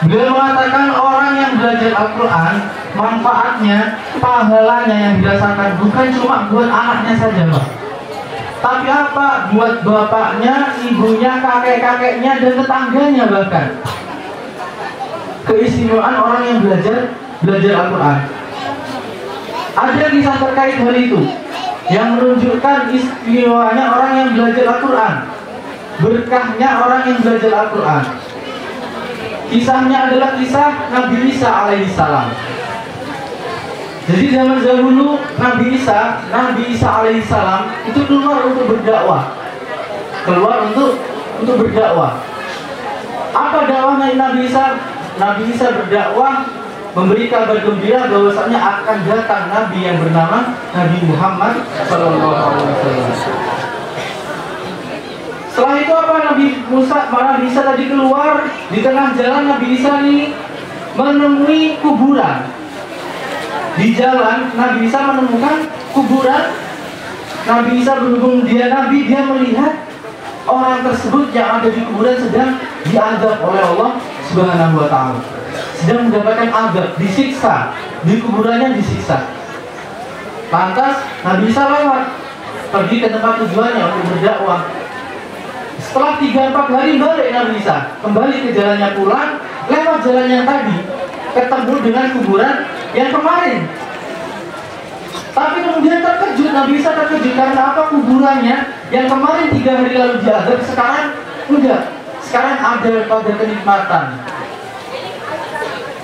Beliau mengatakan orang yang belajar Al-Quran, manfaatnya, pahalanya yang dirasakan bukan cuma buat anaknya saja, Pak. Tapi apa? Buat bapaknya, ibunya, kakek-kakeknya, dan tetangganya bahkan. Keistimewaan orang yang belajar Al-Quran. Ada kisah terkait hal itu yang menunjukkan istimewanya orang yang belajar Al-Quran, berkahnya orang yang belajar Al-Quran. Kisahnya adalah kisah Nabi Isa alaihissalam. Jadi zaman dahulu Nabi Isa alaihissalam itu keluar untuk berdakwah, untuk berdakwah. Apa dakwahnya Nabi Isa? Nabi Isa berdakwah, memberi kabar gembira bahwasanya akan datang Nabi yang bernama Nabi Muhammad SAW. Setelah itu apa? Nabi Isa tadi keluar di tengah jalan. Nabi Isa ini menemui kuburan. Di jalan Nabi Isa menemukan kuburan. Nabi Isa berhubung dia Nabi, dia melihat orang tersebut yang ada di kuburan sedang diazab oleh Allah Subhanahu wa Ta'ala, sedang mendapatkan azab, disiksa di kuburannya, disiksa. Lantas Nabi Isa lewat, pergi ke tempat tujuannya untuk berdakwah. Setelah 3-4 hari balik Nabi Isa, kembali ke jalannya pulang, lewat jalan yang tadi, ketemu dengan kuburan yang kemarin. Tapi kemudian terkejut, Nabi Isa terkejut karena apa? Kuburannya yang kemarin 3 hari lalu diazab, sekarang enggak. Sekarang ada pada kenikmatan,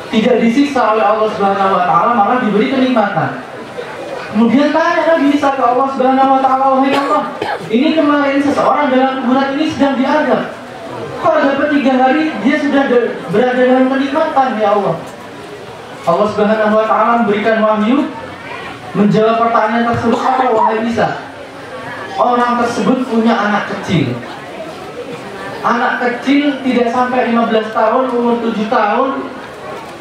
tidak disiksa oleh Allah Subhanahu wa Ta'ala, malah diberi kenikmatan. Kemudian tanya Nabi Isa ke Allah Subhanahu wa Ta'ala, wahai Allah, ini kemarin seseorang dalam kuburan ini sedang diazab, kok dapat 3 hari dia sudah berada dalam kenikmatan, ya Allah. Allah Subhanahu wa Ta'ala memberikan wahyu, menjawab pertanyaan tersebut. Apa, wahai Isa? Orang tersebut punya anak kecil. Anak kecil tidak sampai 15 tahun, umur 7 tahun,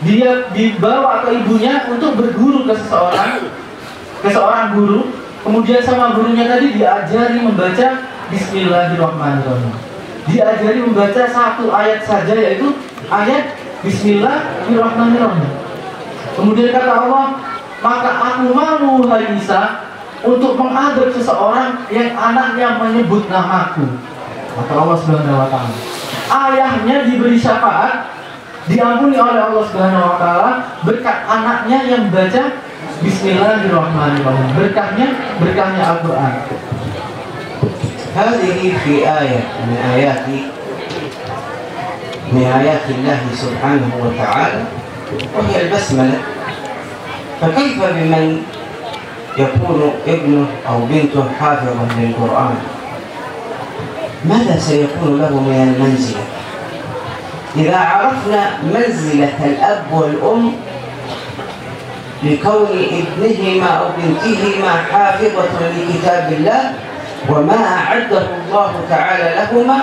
dia dibawa ke ibunya untuk berguru ke seorang guru. Kemudian sama gurunya tadi diajari membaca Bismillahirrahmanirrahim. Diajari membaca 1 ayat saja, yaitu ayat Bismillahirrahmanirrahim. Kemudian kata Allah, maka aku malu, hai Isa, untuk mengadab seseorang yang anaknya menyebut namaku. Maka Allah Subhanahu wa Ta'ala, ayahnya diberi syafaat, diampuni oleh Allah Subhanahu wa Ta'ala berkat anaknya yang baca Bismillahirrahmanirrahim. Berkahnya Al-Quran. Hadhihi fi ayat min ayati Allah subhanahu wa ta'ala, wa hiya al-basmalah. فكيف بمن يكون ابنه أو بنته حافظا للقرآن؟ ماذا سيكون له من المنزلة؟ إذا عرفنا منزلة الأب والأم لكون ابنهما أو بنتهما حافظة لكتاب الله وما أعده الله تعالى لهما،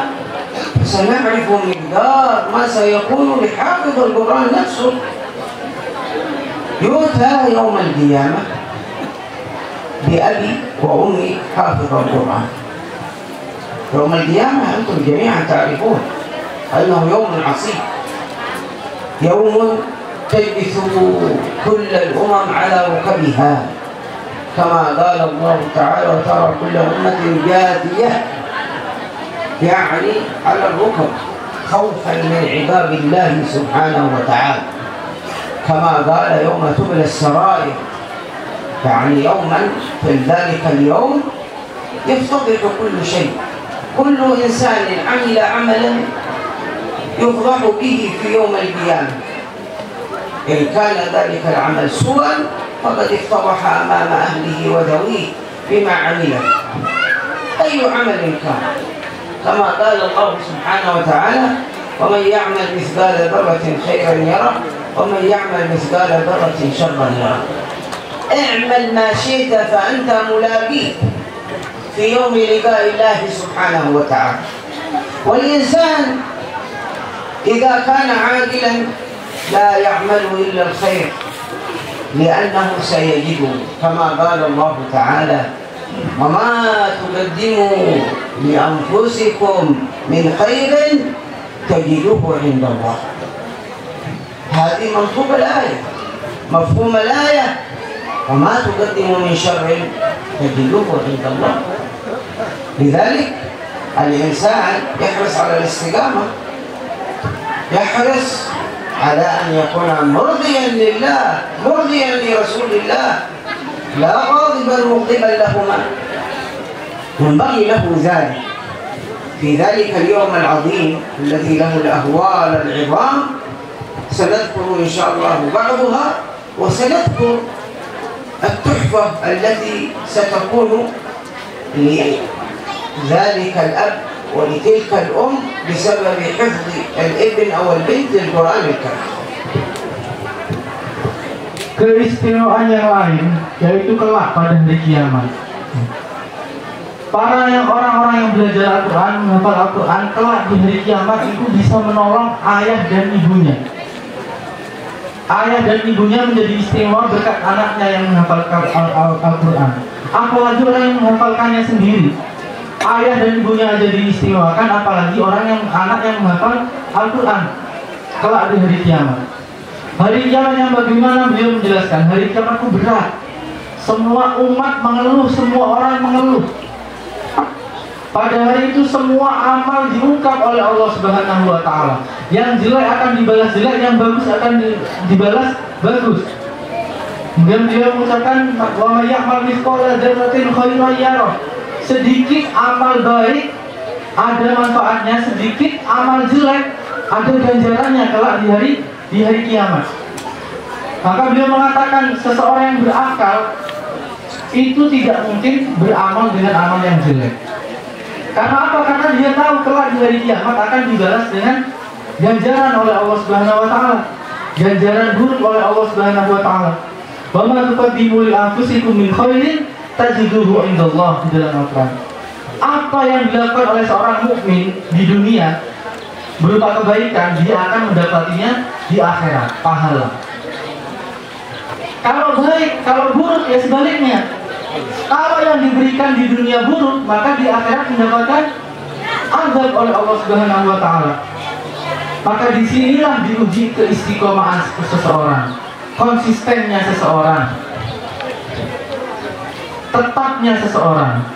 وسنعرف مقدار ما سيكون لحافظ القرآن نفسه. يؤتى يوم القيامة بأبي وأمي حافظ القرآن. يوم القيامة أنتم جميعا تعرفون أنه يوم عصيب، يوم تجلس كل الأمم على ركبها، كما قال الله تعالى: وترى كل أمة جاثية، يعني على الركب خوفا من عقاب الله سبحانه وتعالى، كما قال: يوم تبلى السرائر، يعني يوما في ذلك اليوم يفتضح كل شيء، كل إنسان عمل عملا يفضح به في يوم القيامة. إن كان ذلك العمل سوءا فقد افتضح أمام أهله وذويه بما عمله، أي عمل كان، كما قال الله سبحانه وتعالى: ومن يعمل مثقال ذرة خيرا يره ومن يعمل مثقال ذرة شرا يره. اعمل ما شئت فأنت ملاقيه في يوم لقاء الله سبحانه وتعالى. والإنسان إذا كان عاقلا لا يعمل إلا الخير، لأنه سيجده، كما قال الله تعالى: وما تقدموا لأنفسكم من خير تجدوه عند الله. هذه منطوق الآية، مفهوم الآية: وما تقدموا من شر تجدوه عند الله. لذلك الإنسان يحرص على الاستقامة، يحرص على أن يكون مرضيا لله، مرضيا لرسول الله، لا غاضبا مغضبا لهما. ينبغي له ذلك في ذلك اليوم العظيم الذي له الأهوال العظام. سنذكر إن شاء الله بعضها، وسنذكر التحفة التي ستكون لذلك الأب ولتلك الأم بسبب حفظ الابن أو البنت للقرآن الكريم. Keistimewaan yang lain yaitu kelak pada hari kiamat. Orang-orang yang belajar Al-Quran, menghafal Al-Quran, kelak di hari kiamat itu bisa menolong ayah dan ibunya. Ayah dan ibunya menjadi istimewa berkat anaknya yang menghafal Al-Quran. Apalagi orang yang menghafalkannya sendiri. Ayah dan ibunya aja diistimewakan, apalagi anak yang menghafal Al-Quran kelak di hari kiamat. Hari kiamat yang bagaimana beliau menjelaskan, hari kiamat itu berat. Semua umat mengeluh, semua orang mengeluh. Pada hari itu semua amal diungkap oleh Allah Subhanahu wa Ta'ala. Yang jelek akan dibalas jelek, yang bagus akan dibalas bagus. Kemudian beliau mengucapkan, wa may ya'mal mithqala dzarratin khairan yarah. Sedikit amal baik ada manfaatnya, sedikit amal jelek ada ganjarannya kelak di hari kiamat. Maka beliau mengatakan seseorang yang berakal itu tidak mungkin beramal dengan amal yang jelek. Karena apa? Karena dia tahu kelak di hari kiamat akan dibalas dengan ganjaran oleh Allah Subhanahu wa Ta'ala, ganjaran buruk oleh Allah Subhanahu wa Ta'ala. Wa ma tuqaddimu li anfusikum min khairin tajiduhu indallah, di dalam Al-Quran. Apa yang dilakukan oleh seorang mukmin di dunia berupa kebaikan, dia akan mendapatinya di akhirat, pahala. Kalau baik, kalau buruk ya sebaliknya. Kalau yang diberikan di dunia buruk, maka di akhirat mendapatkan azab oleh Allah Subhanahu wa Ta'ala. Maka disinilah diuji keistiqomahan seseorang, konsistennya seseorang, tetapnya seseorang.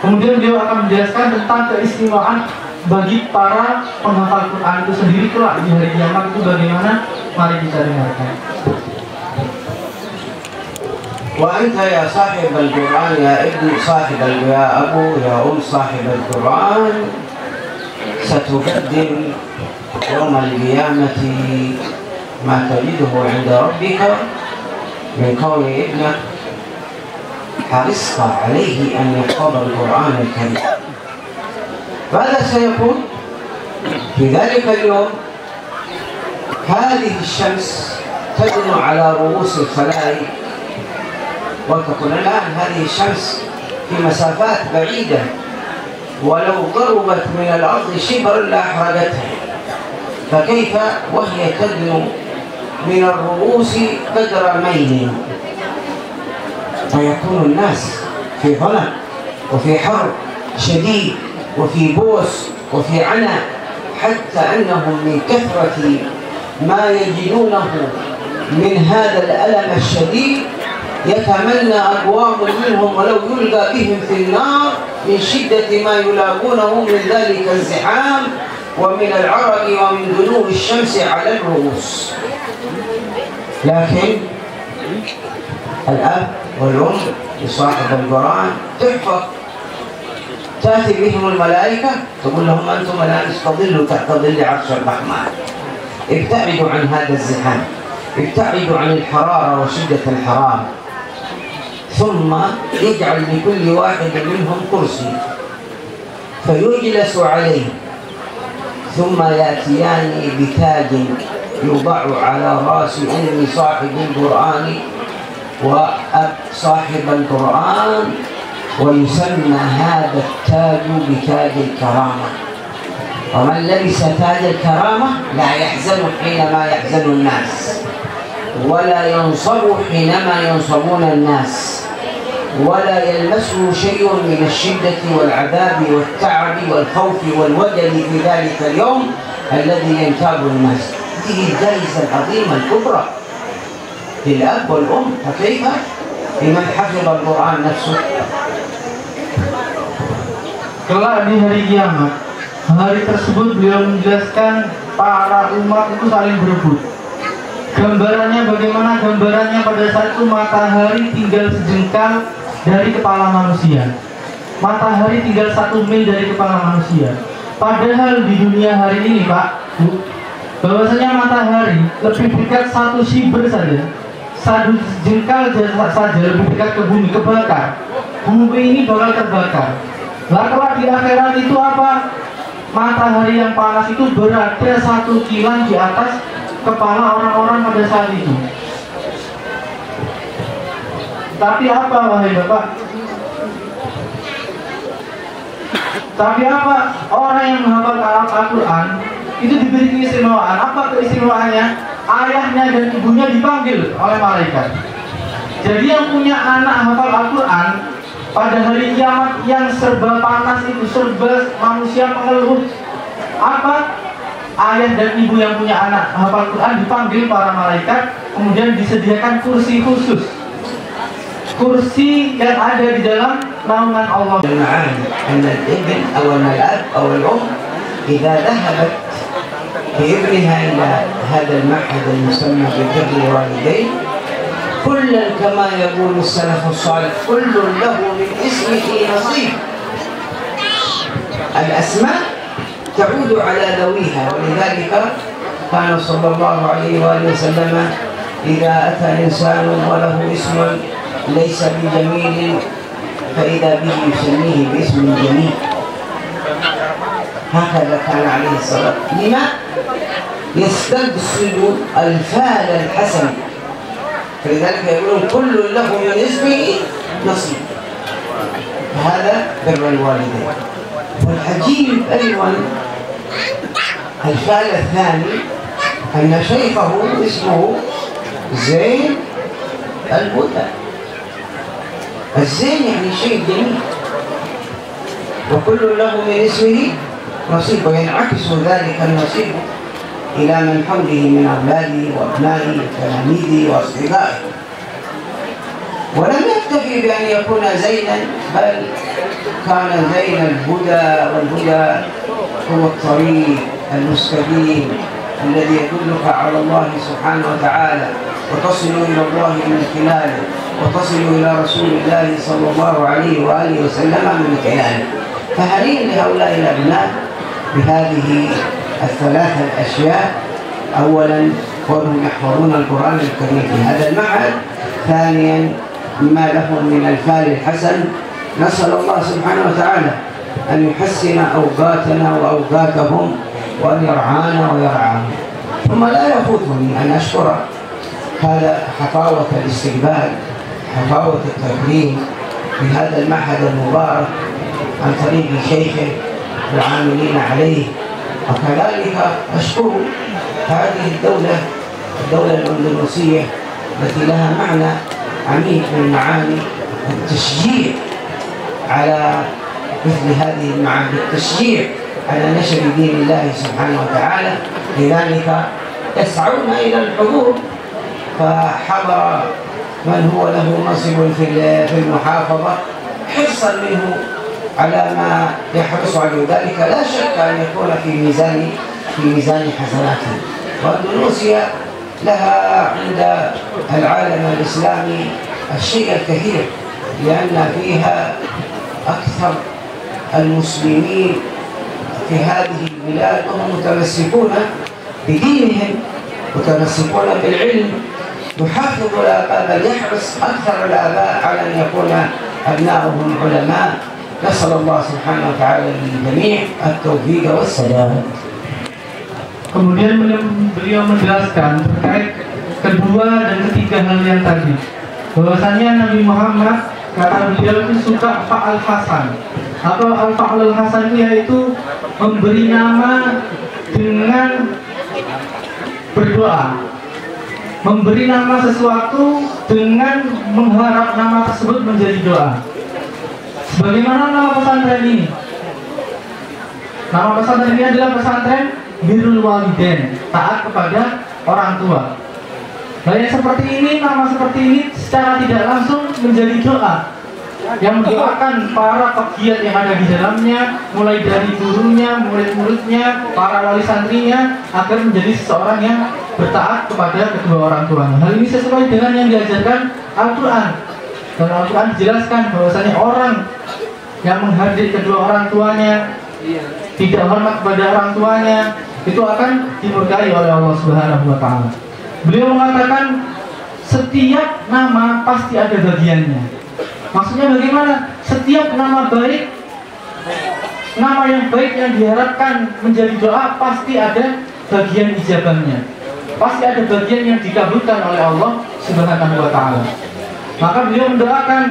Kemudian beliau akan menjelaskan tentang keistimewaan bagi para penghafal Quran itu sendiri kelak di hari kiamat itu bagaimana. Mari kita dengarkan. وأنت يا صاحب القرآن، يا ابن صاحب، يا أبو، يا أم صاحب القرآن، ستقدم يوم القيامة ما تجده عند ربك من كون ابنك حرصت عليه أن يحفظ القرآن الكريم. ماذا سيكون في ذلك اليوم؟ هذه الشمس تدنو على رؤوس الخلائق، وتكون الآن هذه الشمس في مسافات بعيدة ولو قربت من الأرض شبرا لأحرقتها، فكيف وهي تدنو من الرؤوس قدر ميل؟ فيكون الناس في ظلم وفي حر شديد وفي بؤس وفي عناء، حتى أنهم من كثرة ما يجدونه من هذا الألم الشديد يتمنى أقوام منهم ولو يلقى بهم في النار من شدة ما يلاقونه من ذلك الزحام ومن العرق ومن دنو الشمس على الرؤوس. لكن الأب والأم لصاحب القرآن تحفظ، تأتي بهم الملائكة تقول لهم أنتم الآن استظلوا تحت ظل عرش الرحمن، ابتعدوا عن هذا الزحام، ابتعدوا عن الحرارة وشدة الحرارة. ثم يجعل لكل واحد منهم كرسي فيجلس عليه، ثم يأتيان بتاج يوضع على رأس أم صاحب القرآن وأب صاحب القرآن، ويسمى هذا التاج بتاج الكرامة. ومن لبس تاج الكرامة لا يحزن حينما يحزن الناس، ولا ينصب حينما ينصبون الناس، ولا يلمسه شيء من الشدة والعذاب والتعب والخوف والوجل في ذلك اليوم الذي ينتاب الناس. هذه الجائزة العظيمة الكبرى للأب والأم، فكيف لمن حفظ القرآن نفسه؟ Kelak di hari kiamat, hari tersebut beliau menjelaskan para umat itu saling berebut. Gambarannya bagaimana? Gambarannya pada saat itu matahari tinggal sejengkal dari kepala manusia. Matahari tinggal 1 mil dari kepala manusia. Padahal di dunia hari ini, Pak, Bu, bahwasanya matahari lebih dekat 1 siber saja, 1 jengkal saja lebih dekat ke bumi, kebakar. Bumi ini bakal terbakar. Lah kelak di akhirat itu apa? Matahari yang panas itu berada 1 kilan di atas kepala orang-orang pada saat itu. Tapi apa, wahai Bapak? Tapi apa? Orang yang menghafal Al-Quran itu diberi keistimewaan. Apa keistimewaannya? Ayahnya dan ibunya dipanggil oleh malaikat. Jadi yang punya anak hafal Al-Quran pada hari kiamat yang serba panas itu, serba manusia mengeluh, apa? Ayah dan ibu yang punya anak hafal Quran dipanggil para malaikat, kemudian disediakan kursi khusus, kursi yang ada di dalam naungan Allah. الابن أو الأب أو الأم إذا ذهبت بابنها إلى هذا المعهد المسمى ببر الوالدين، كلا كما يقول السلف الصالح كل له من اسمه نصيب. الأسماء تعود على ذويها، ولذلك كان صلى الله عليه وآله وسلم إذا أتى إنسان وله اسم ليس بجميل فإذا به يسميه باسم جميل. هكذا كان عليه الصلاة والسلام. لما؟ يستقصد الفال الحسن، فلذلك يقولون كل له من اسمه نصيب. هذا بر الوالدين. والعجيب أيضا الفال الثاني أن شيخه اسمه زين الهدى. الزين يعني شيء جميل، وكل له من اسمه نصيب، وينعكس ذلك النصيب إلى من حوله من أولاده وأبنائه وتلاميذه وأصدقائه. ولم يكتفي بأن يكون زينا، بل كان زين الهدى، والهدى هو الطريق المستقيم الذي يدلك على الله سبحانه وتعالى وتصل إلى الله من خلاله، وتصل إلى رسول الله صلى الله عليه وآله وسلم من خلاله. فهنيئا لهؤلاء الأبناء بهذه الثلاثة الأشياء: أولا كونهم يحفظون القرآن الكريم في هذا المعهد، ثانيا ما لهم من الفال الحسن. نسأل الله سبحانه وتعالى أن يحسن أوقاتنا وأوقاتهم وأن يرعانا ويرعاهم. ثم لا يفوتني أن أشكر هذا حفاوة الاستقبال، حفاوة التكريم في هذا المعهد المبارك عن طريق شيخه والعاملين عليه. وكذلك أشكر هذه الدولة الأندلسية التي لها معنى عميق من معاني التشجيع على مثل هذه المعاني، التشجيع على نشر دين الله سبحانه وتعالى. لذلك يسعون إلى الحضور، فحضر من هو له نصب في المحافظة حرصا منه على ما يحرص عليه، ذلك لا شك أن يكون في ميزان حسناته. وأندونيسيا لها عند العالم الإسلامي الشيء الكثير، لأن فيها أكثر المسلمين في هذه البلاد وهم متمسكون بدينهم، متمسكون بالعلم، يحافظ الآباء بل يحرص أكثر الآباء على أن يكون أبناؤهم علماء. نسأل الله سبحانه وتعالى للجميع التوفيق والسداد. Kemudian beliau menjelaskan terkait kedua dan ketiga hal yang tadi, bahwasanya Nabi Muhammad, kata beliau, itu suka fa'al hasan, atau al-fa'al hasan yaitu memberi nama dengan berdoa, memberi nama sesuatu dengan mengharap nama tersebut menjadi doa. Sebagaimana nama pesantren ini, nama pesantren ini adalah pesantren Birrul Walidain, taat kepada orang tua. Nah, yang seperti ini, nama seperti ini secara tidak langsung menjadi doa yang mendoakan para pegiat yang ada di dalamnya, mulai dari gurunya, murid-muridnya, para wali santrinya, agar menjadi seseorang yang bertaat kepada kedua orang tuanya. Hal ini sesuai dengan yang diajarkan Al-Quran. Dan Al-Quran dijelaskan bahwasanya orang yang menghardik kedua orang tuanya, tidak hormat kepada orang tuanya, itu akan dimurkai oleh Allah Subhanahu wa Ta'ala. Beliau mengatakan setiap nama pasti ada bagiannya. Maksudnya bagaimana? Setiap nama baik, nama yang baik yang diharapkan menjadi doa, pasti ada bagian ijabahnya, pasti ada bagian yang dikabulkan oleh Allah Subhanahu wa Ta'ala. Maka beliau mendoakan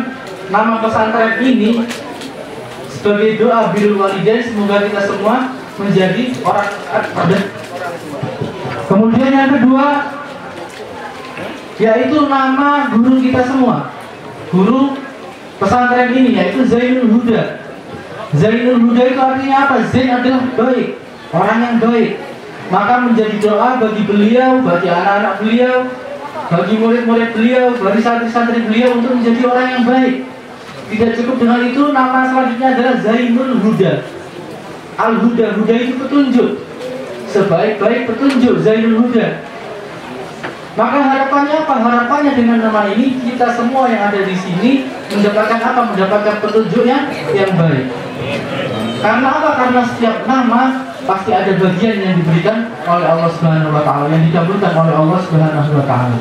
nama pesantren ini sebagai doa Birrul Walidain, semoga kita semua menjadi orang pada. Kemudian yang kedua, yaitu nama guru kita semua, guru pesantren ini, yaitu Zainul Huda. Zainul Huda itu artinya apa? Zain adalah baik, orang yang baik. Maka menjadi doa bagi beliau, bagi anak-anak beliau, bagi murid-murid beliau, bagi santri-santri beliau untuk menjadi orang yang baik. Tidak cukup dengan itu, nama selanjutnya adalah Zainul Huda. Al-Huda, Huda itu petunjuk, sebaik-baik petunjuk, Zainul Huda. Maka harapannya apa? Harapannya dengan nama ini kita semua yang ada di sini mendapatkan apa? Mendapatkan petunjuk yang baik. Karena apa? Karena setiap nama pasti ada bagian yang diberikan oleh Allah Subhanahu wa Ta'ala, yang dikabulkan oleh Allah Subhanahu wa Ta'ala.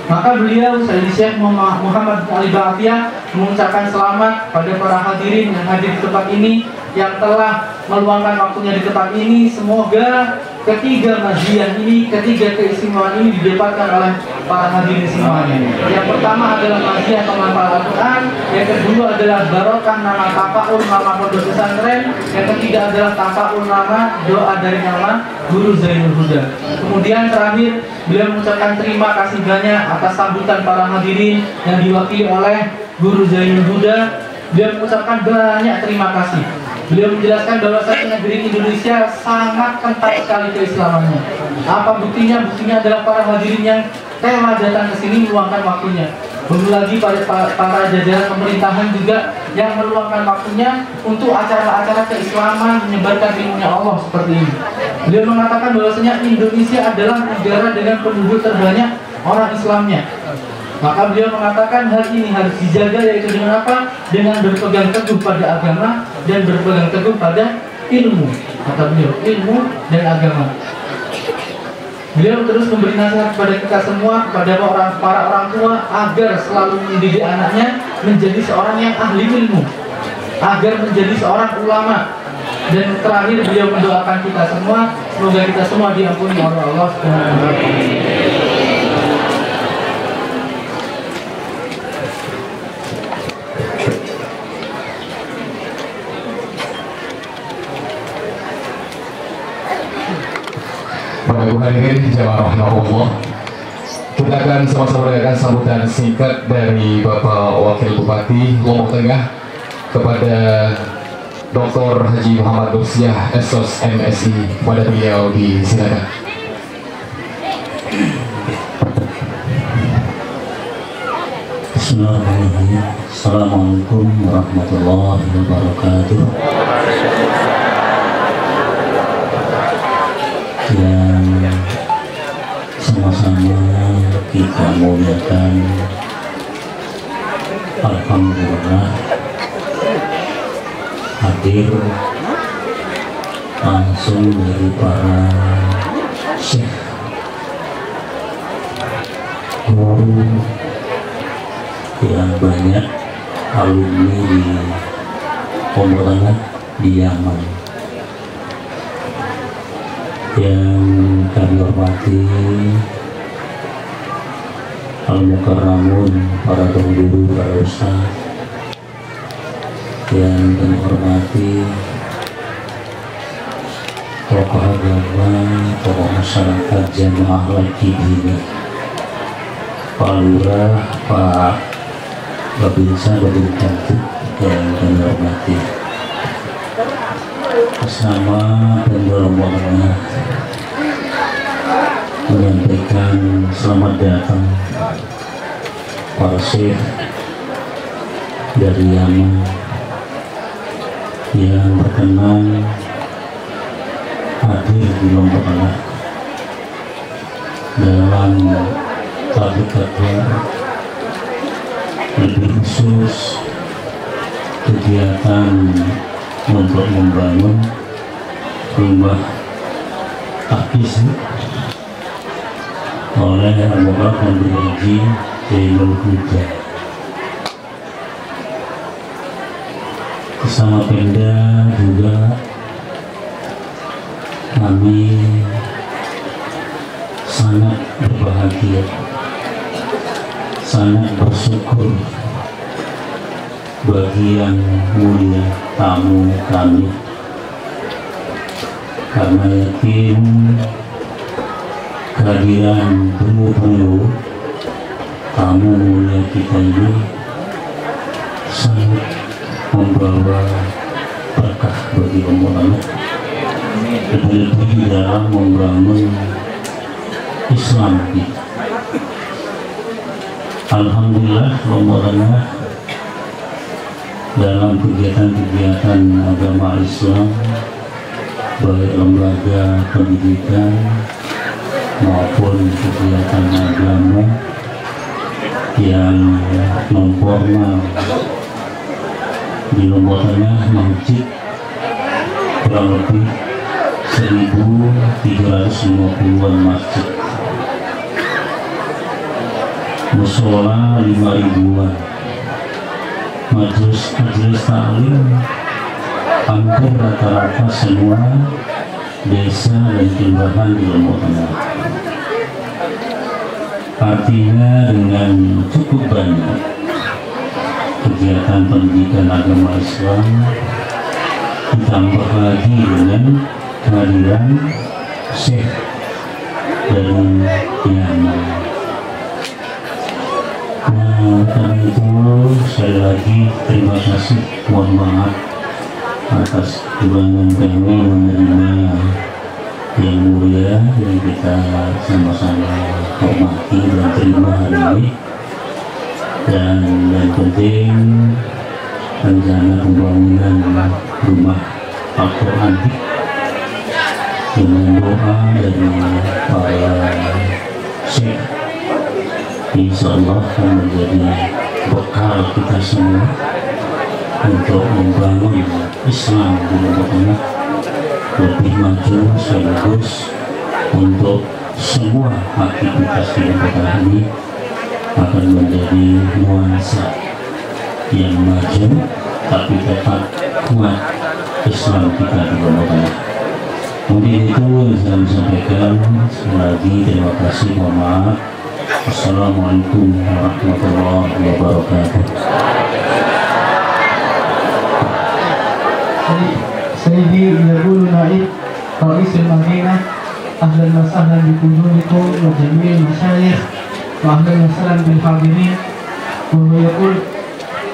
Maka beliau, Sayyidi Syekh Muhammad bin Ali Ba'atiyah, mengucapkan selamat pada para hadirin yang hadir di tempat ini, yang telah meluangkan waktunya di tempat ini. Semoga ketiga maziyah ini, ketiga keistimewaan ini didapatkan oleh para hadirin semuanya. Yang pertama adalah maziyah pemanfaat Al-Quran, yang kedua adalah barokah nama tafaul nama pondok pesantren, yang ketiga adalah tafaul nama doa dari nama Guru Zainul Huda. Kemudian terakhir beliau mengucapkan terima kasih banyak atas sambutan para hadirin yang diwakili oleh Guru Zainul Huda. Beliau mengucapkan banyak terima kasih. Beliau menjelaskan bahwasanya negeri Indonesia sangat kental sekali keislamannya. Apa buktinya? Buktinya adalah para hadirin yang rela datang ke sini meluangkan waktunya. Belum lagi para jajaran pemerintahan juga yang meluangkan waktunya untuk acara-acara keislaman, menyebarkan ilmunya Allah seperti ini. Beliau mengatakan bahwasanya Indonesia adalah negara dengan penduduk terbanyak orang Islamnya. Maka beliau mengatakan hal ini harus dijaga, yaitu dengan apa? Dengan berpegang teguh pada agama dan berpegang teguh pada ilmu. Kata beliau, ilmu dan agama. Beliau terus memberi nasihat kepada kita semua, kepada para orang tua, agar selalu mendidik anaknya menjadi seorang yang ahli ilmu, agar menjadi seorang ulama. Dan terakhir beliau mendoakan kita semua, semoga kita semua diampuni oleh Allah Subhanahu wa Ta'ala. hadirin jamaah rahimahullah, kita akan sama-sama mendengarkan sambutan singkat dari Bapak Wakil Bupati Lombok Tengah kepada Dr. Haji Muhammad Nursiah SOS MSI. Kepada beliau disilakan. Bismillahirrahmanirrahim. Assalamualaikum warahmatullahi wabarakatuh. Yang sama-sama kita muliakan, alhamdulillah hadir langsung dari para syekh, guru yang banyak, alumni di Lombok Tengah di Yaman, yang kami hormati al-mukarramun, para guru, para ustaz, yang kami hormati tokoh agama, tokoh masyarakat, jamaah lagi ini, Pak Lurah, Pak Babinsa, Babin Kantuk, yang kami hormati. Atas nama Pemda Lombok Tengah menyampaikan selamat datang para syekh dari Yaman yang berkenan hadir di Lombok Tengah dalam tablik akbar, lebih khusus kegiatan untuk membangun rumah tahfiz oleh Al-Mubarak dan Haji Zainul Huda. Bersama Pemda juga kami sangat berbahagia, sangat bersyukur bagi yang mulia tamu kami, karena yakin kehadiran beliau tamu mulia kita ini sangat membawa berkah bagi Lombok, lebih-lebih di dalam membangun Islam kita. Alhamdulillah Lombok Tengah dalam kegiatan-kegiatan agama Islam, baik lembaga pendidikan maupun kegiatan agama yang non-formal di Lombok Tengah, masjid kurang lebih 1.350-an masjid, musola 5.000-an, majelis taklim hampir rata-rata semua desa dan kelurahan di Lombok Tengah. Artinya dengan cukup banyak kegiatan pendidikan agama Islam, ditambah lagi dengan kehadiran syekh dari Yaman. Nah, karena itu sekali lagi terima kasih, mohon maaf atas kekurangan kami menerima yang mulia yang kita sama-sama hormati dan terima hari ini. Dan yang penting rencana pembangunan rumah Al-Quran dengan doa dari para syekh, insya Allah akan menjadi bekal kita semua untuk membangun Islam di Lombok Tengah lebih maju, sekaligus untuk semua aktivitas di Lombok Tengah ini akan menjadi nuansa yang maju tapi tetap kuat Islam kita di Lombok Tengah. Mungkin itu yang saya sampaikan. Sekali lagi terima kasih, mohon maaf. Assalamualaikum warahmatullahi wabarakatuh. Sayyidi Yaqulu Naib Rais Al-Madinah أهلا وسهلا بقدومكم وجميع المشايخ وأهلا وسهلا بالحاضرين. وهو يقول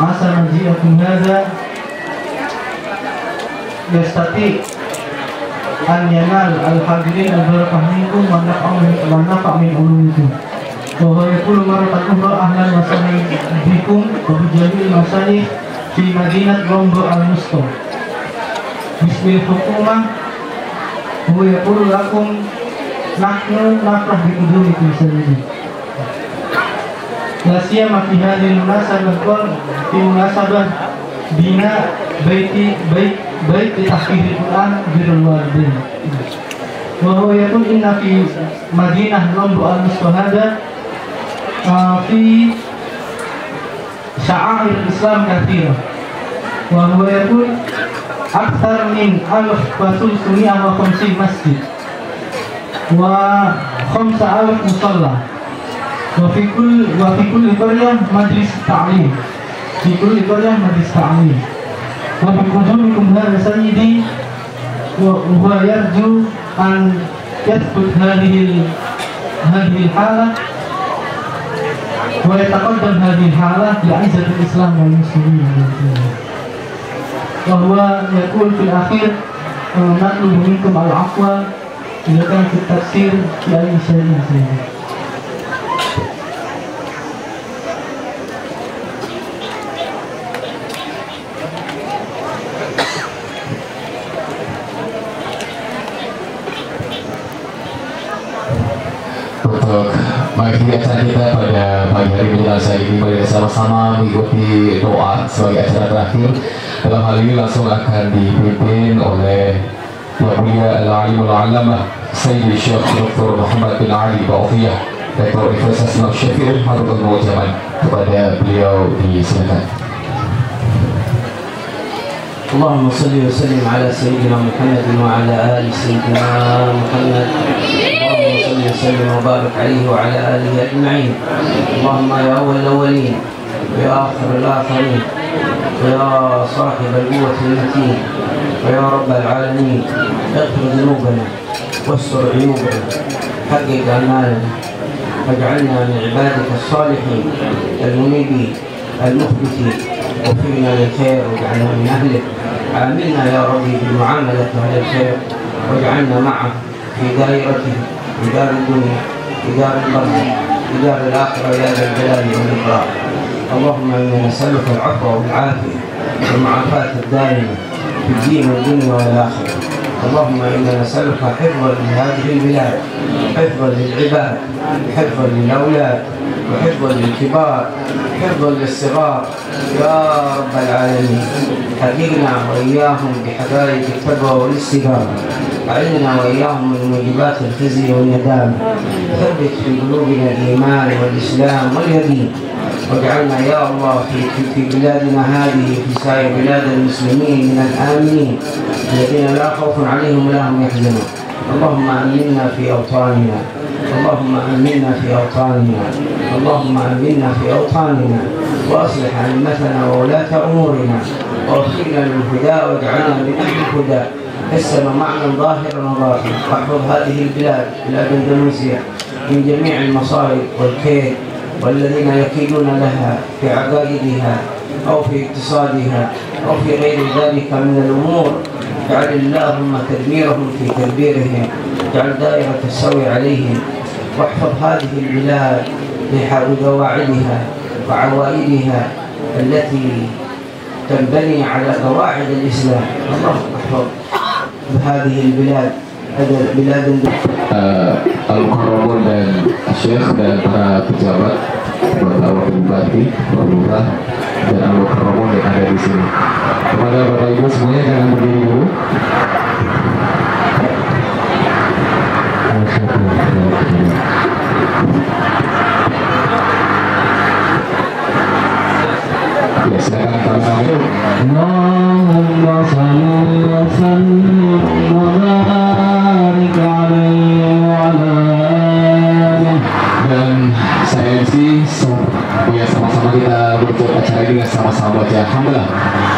عسى مجيئكم هذا يستطيع أن ينال الحاضرين البركة منكم والنفع من علومكم. وهو يقول مرة أخرى أهلا وسهلا بكم وبجميع المشايخ في مدينة رومبو المسطو باسم الحكومة. هو يقول لكم نحن نفرح بقدومكم سيدي، لا سيما في هذه المناسبة في مناسبة بناء بيت تحفيظ القرآن بر الوالدين. وهو يقول إن في مدينة رومبو المسطو هذا في شعائر الإسلام كثيرة. وهو يقول أكثر من 1350 مسجد و5000 مصلى، وفي كل قرية مجلس تعليم، في كل قرية مجلس تعليم. وبقدومكم هذا سيدي وهو يرجو أن يثبت هذه الحالة ويتقدم هذه الحالة لعزة الإسلام والمسلمين. وهو يقول في الأخير نطلب منكم العفو إذا كان في التفسير في أي شيء سيدي. Untuk mengakhiri acara kita pada pagi hari menjelang ini, mari sama-sama mengikuti doa sebagai acara terakhir. Dalam hal ini langsung akan dipimpin oleh Yang Mulia Al-Alimul Allamah Sayyidi Syekh Dr. Muhammad bin Ali Ba'athiyah, Rektor Universitas Imam Syafi'i Hadratullah Jaman. Kepada beliau disilakan. اللهم صل وسلم على سيدنا محمد وعلى آل سيدنا محمد. اللهم صل وسلم وبارك عليه وعلى آله أجمعين. اللهم يا أول الأولين ويا آخر الآخرين ويا صاحب القوة المتين ويا رب العالمين، اغفر ذنوبنا واستر عيوبنا، حقق أعمالنا، واجعلنا من عبادك الصالحين المنيبين المخبتين، وفقنا للخير واجعلنا من أهله. عاملنا يا ربي بمعاملة أهل الخير واجعلنا معه في دائرته، في دار الدنيا، في دار البر، في دار الآخرة يا ذا الجلال والإكرام. اللهم إنا نسألك العفو والعافية والمعافاة الدائمة في الدين والدنيا والآخرة. اللهم إنا نسألك حفظا لهذه البلاد، حفظا للعباد، حفظا للأولاد، وحفظا للكبار، حفظا للصغار يا رب العالمين. حفظنا وإياهم بحقائق التقوى والاستقامة، أعذنا وإياهم من موجبات الخزي والندامة، ثبت في قلوبنا الإيمان والإسلام واليقين، واجعلنا يا الله في بلادنا هذه في سائر بلاد المسلمين من الآمنين الذين لا خوف عليهم ولا هم يحزنون. اللهم آمنا في أوطاننا، اللهم آمنا في أوطاننا، اللهم آمنا في أوطاننا، وأصلح أئمتنا وولاة أمورنا، ووفقنا للهدى واجعلنا من أهل الهدى. يسر معنا ظاهرا وباطنا، واحفظ هذه البلاد، بلاد اندونيسيا، من جميع المصائب والكيد والذين يكيدون لها في عقائدها أو في اقتصادها أو في غير ذلك من الأمور. اجعل اللهم تدميرهم في تدبيرهم، اجعل دائرة السوء عليهم، واحفظ هذه البلاد بقواعدها وعوائدها التي تنبني على قواعد الإسلام. اللهم احفظ هذه البلاد Al-Mukarramun dan Syekh dan para pejabat, Bapak Wakil Bupati, Bapak Lurah, dan Al-Mukarramun yang ada di sini. Kepada Bapak Ibu semuanya jangan berdiri dulu. Ya, silakan kami. Allahumma salli wa sallim wa barik alaihi wa ala alihi. Dan saya MC, ya sama-sama kita berbuat acara ini dengan sama-sama baca alhamdulillah.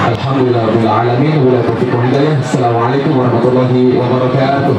Alhamdulillah rabbil alamin wa la taufiq wal hidayah. Assalamualaikum warahmatullahi wabarakatuh.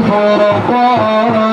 الفرقان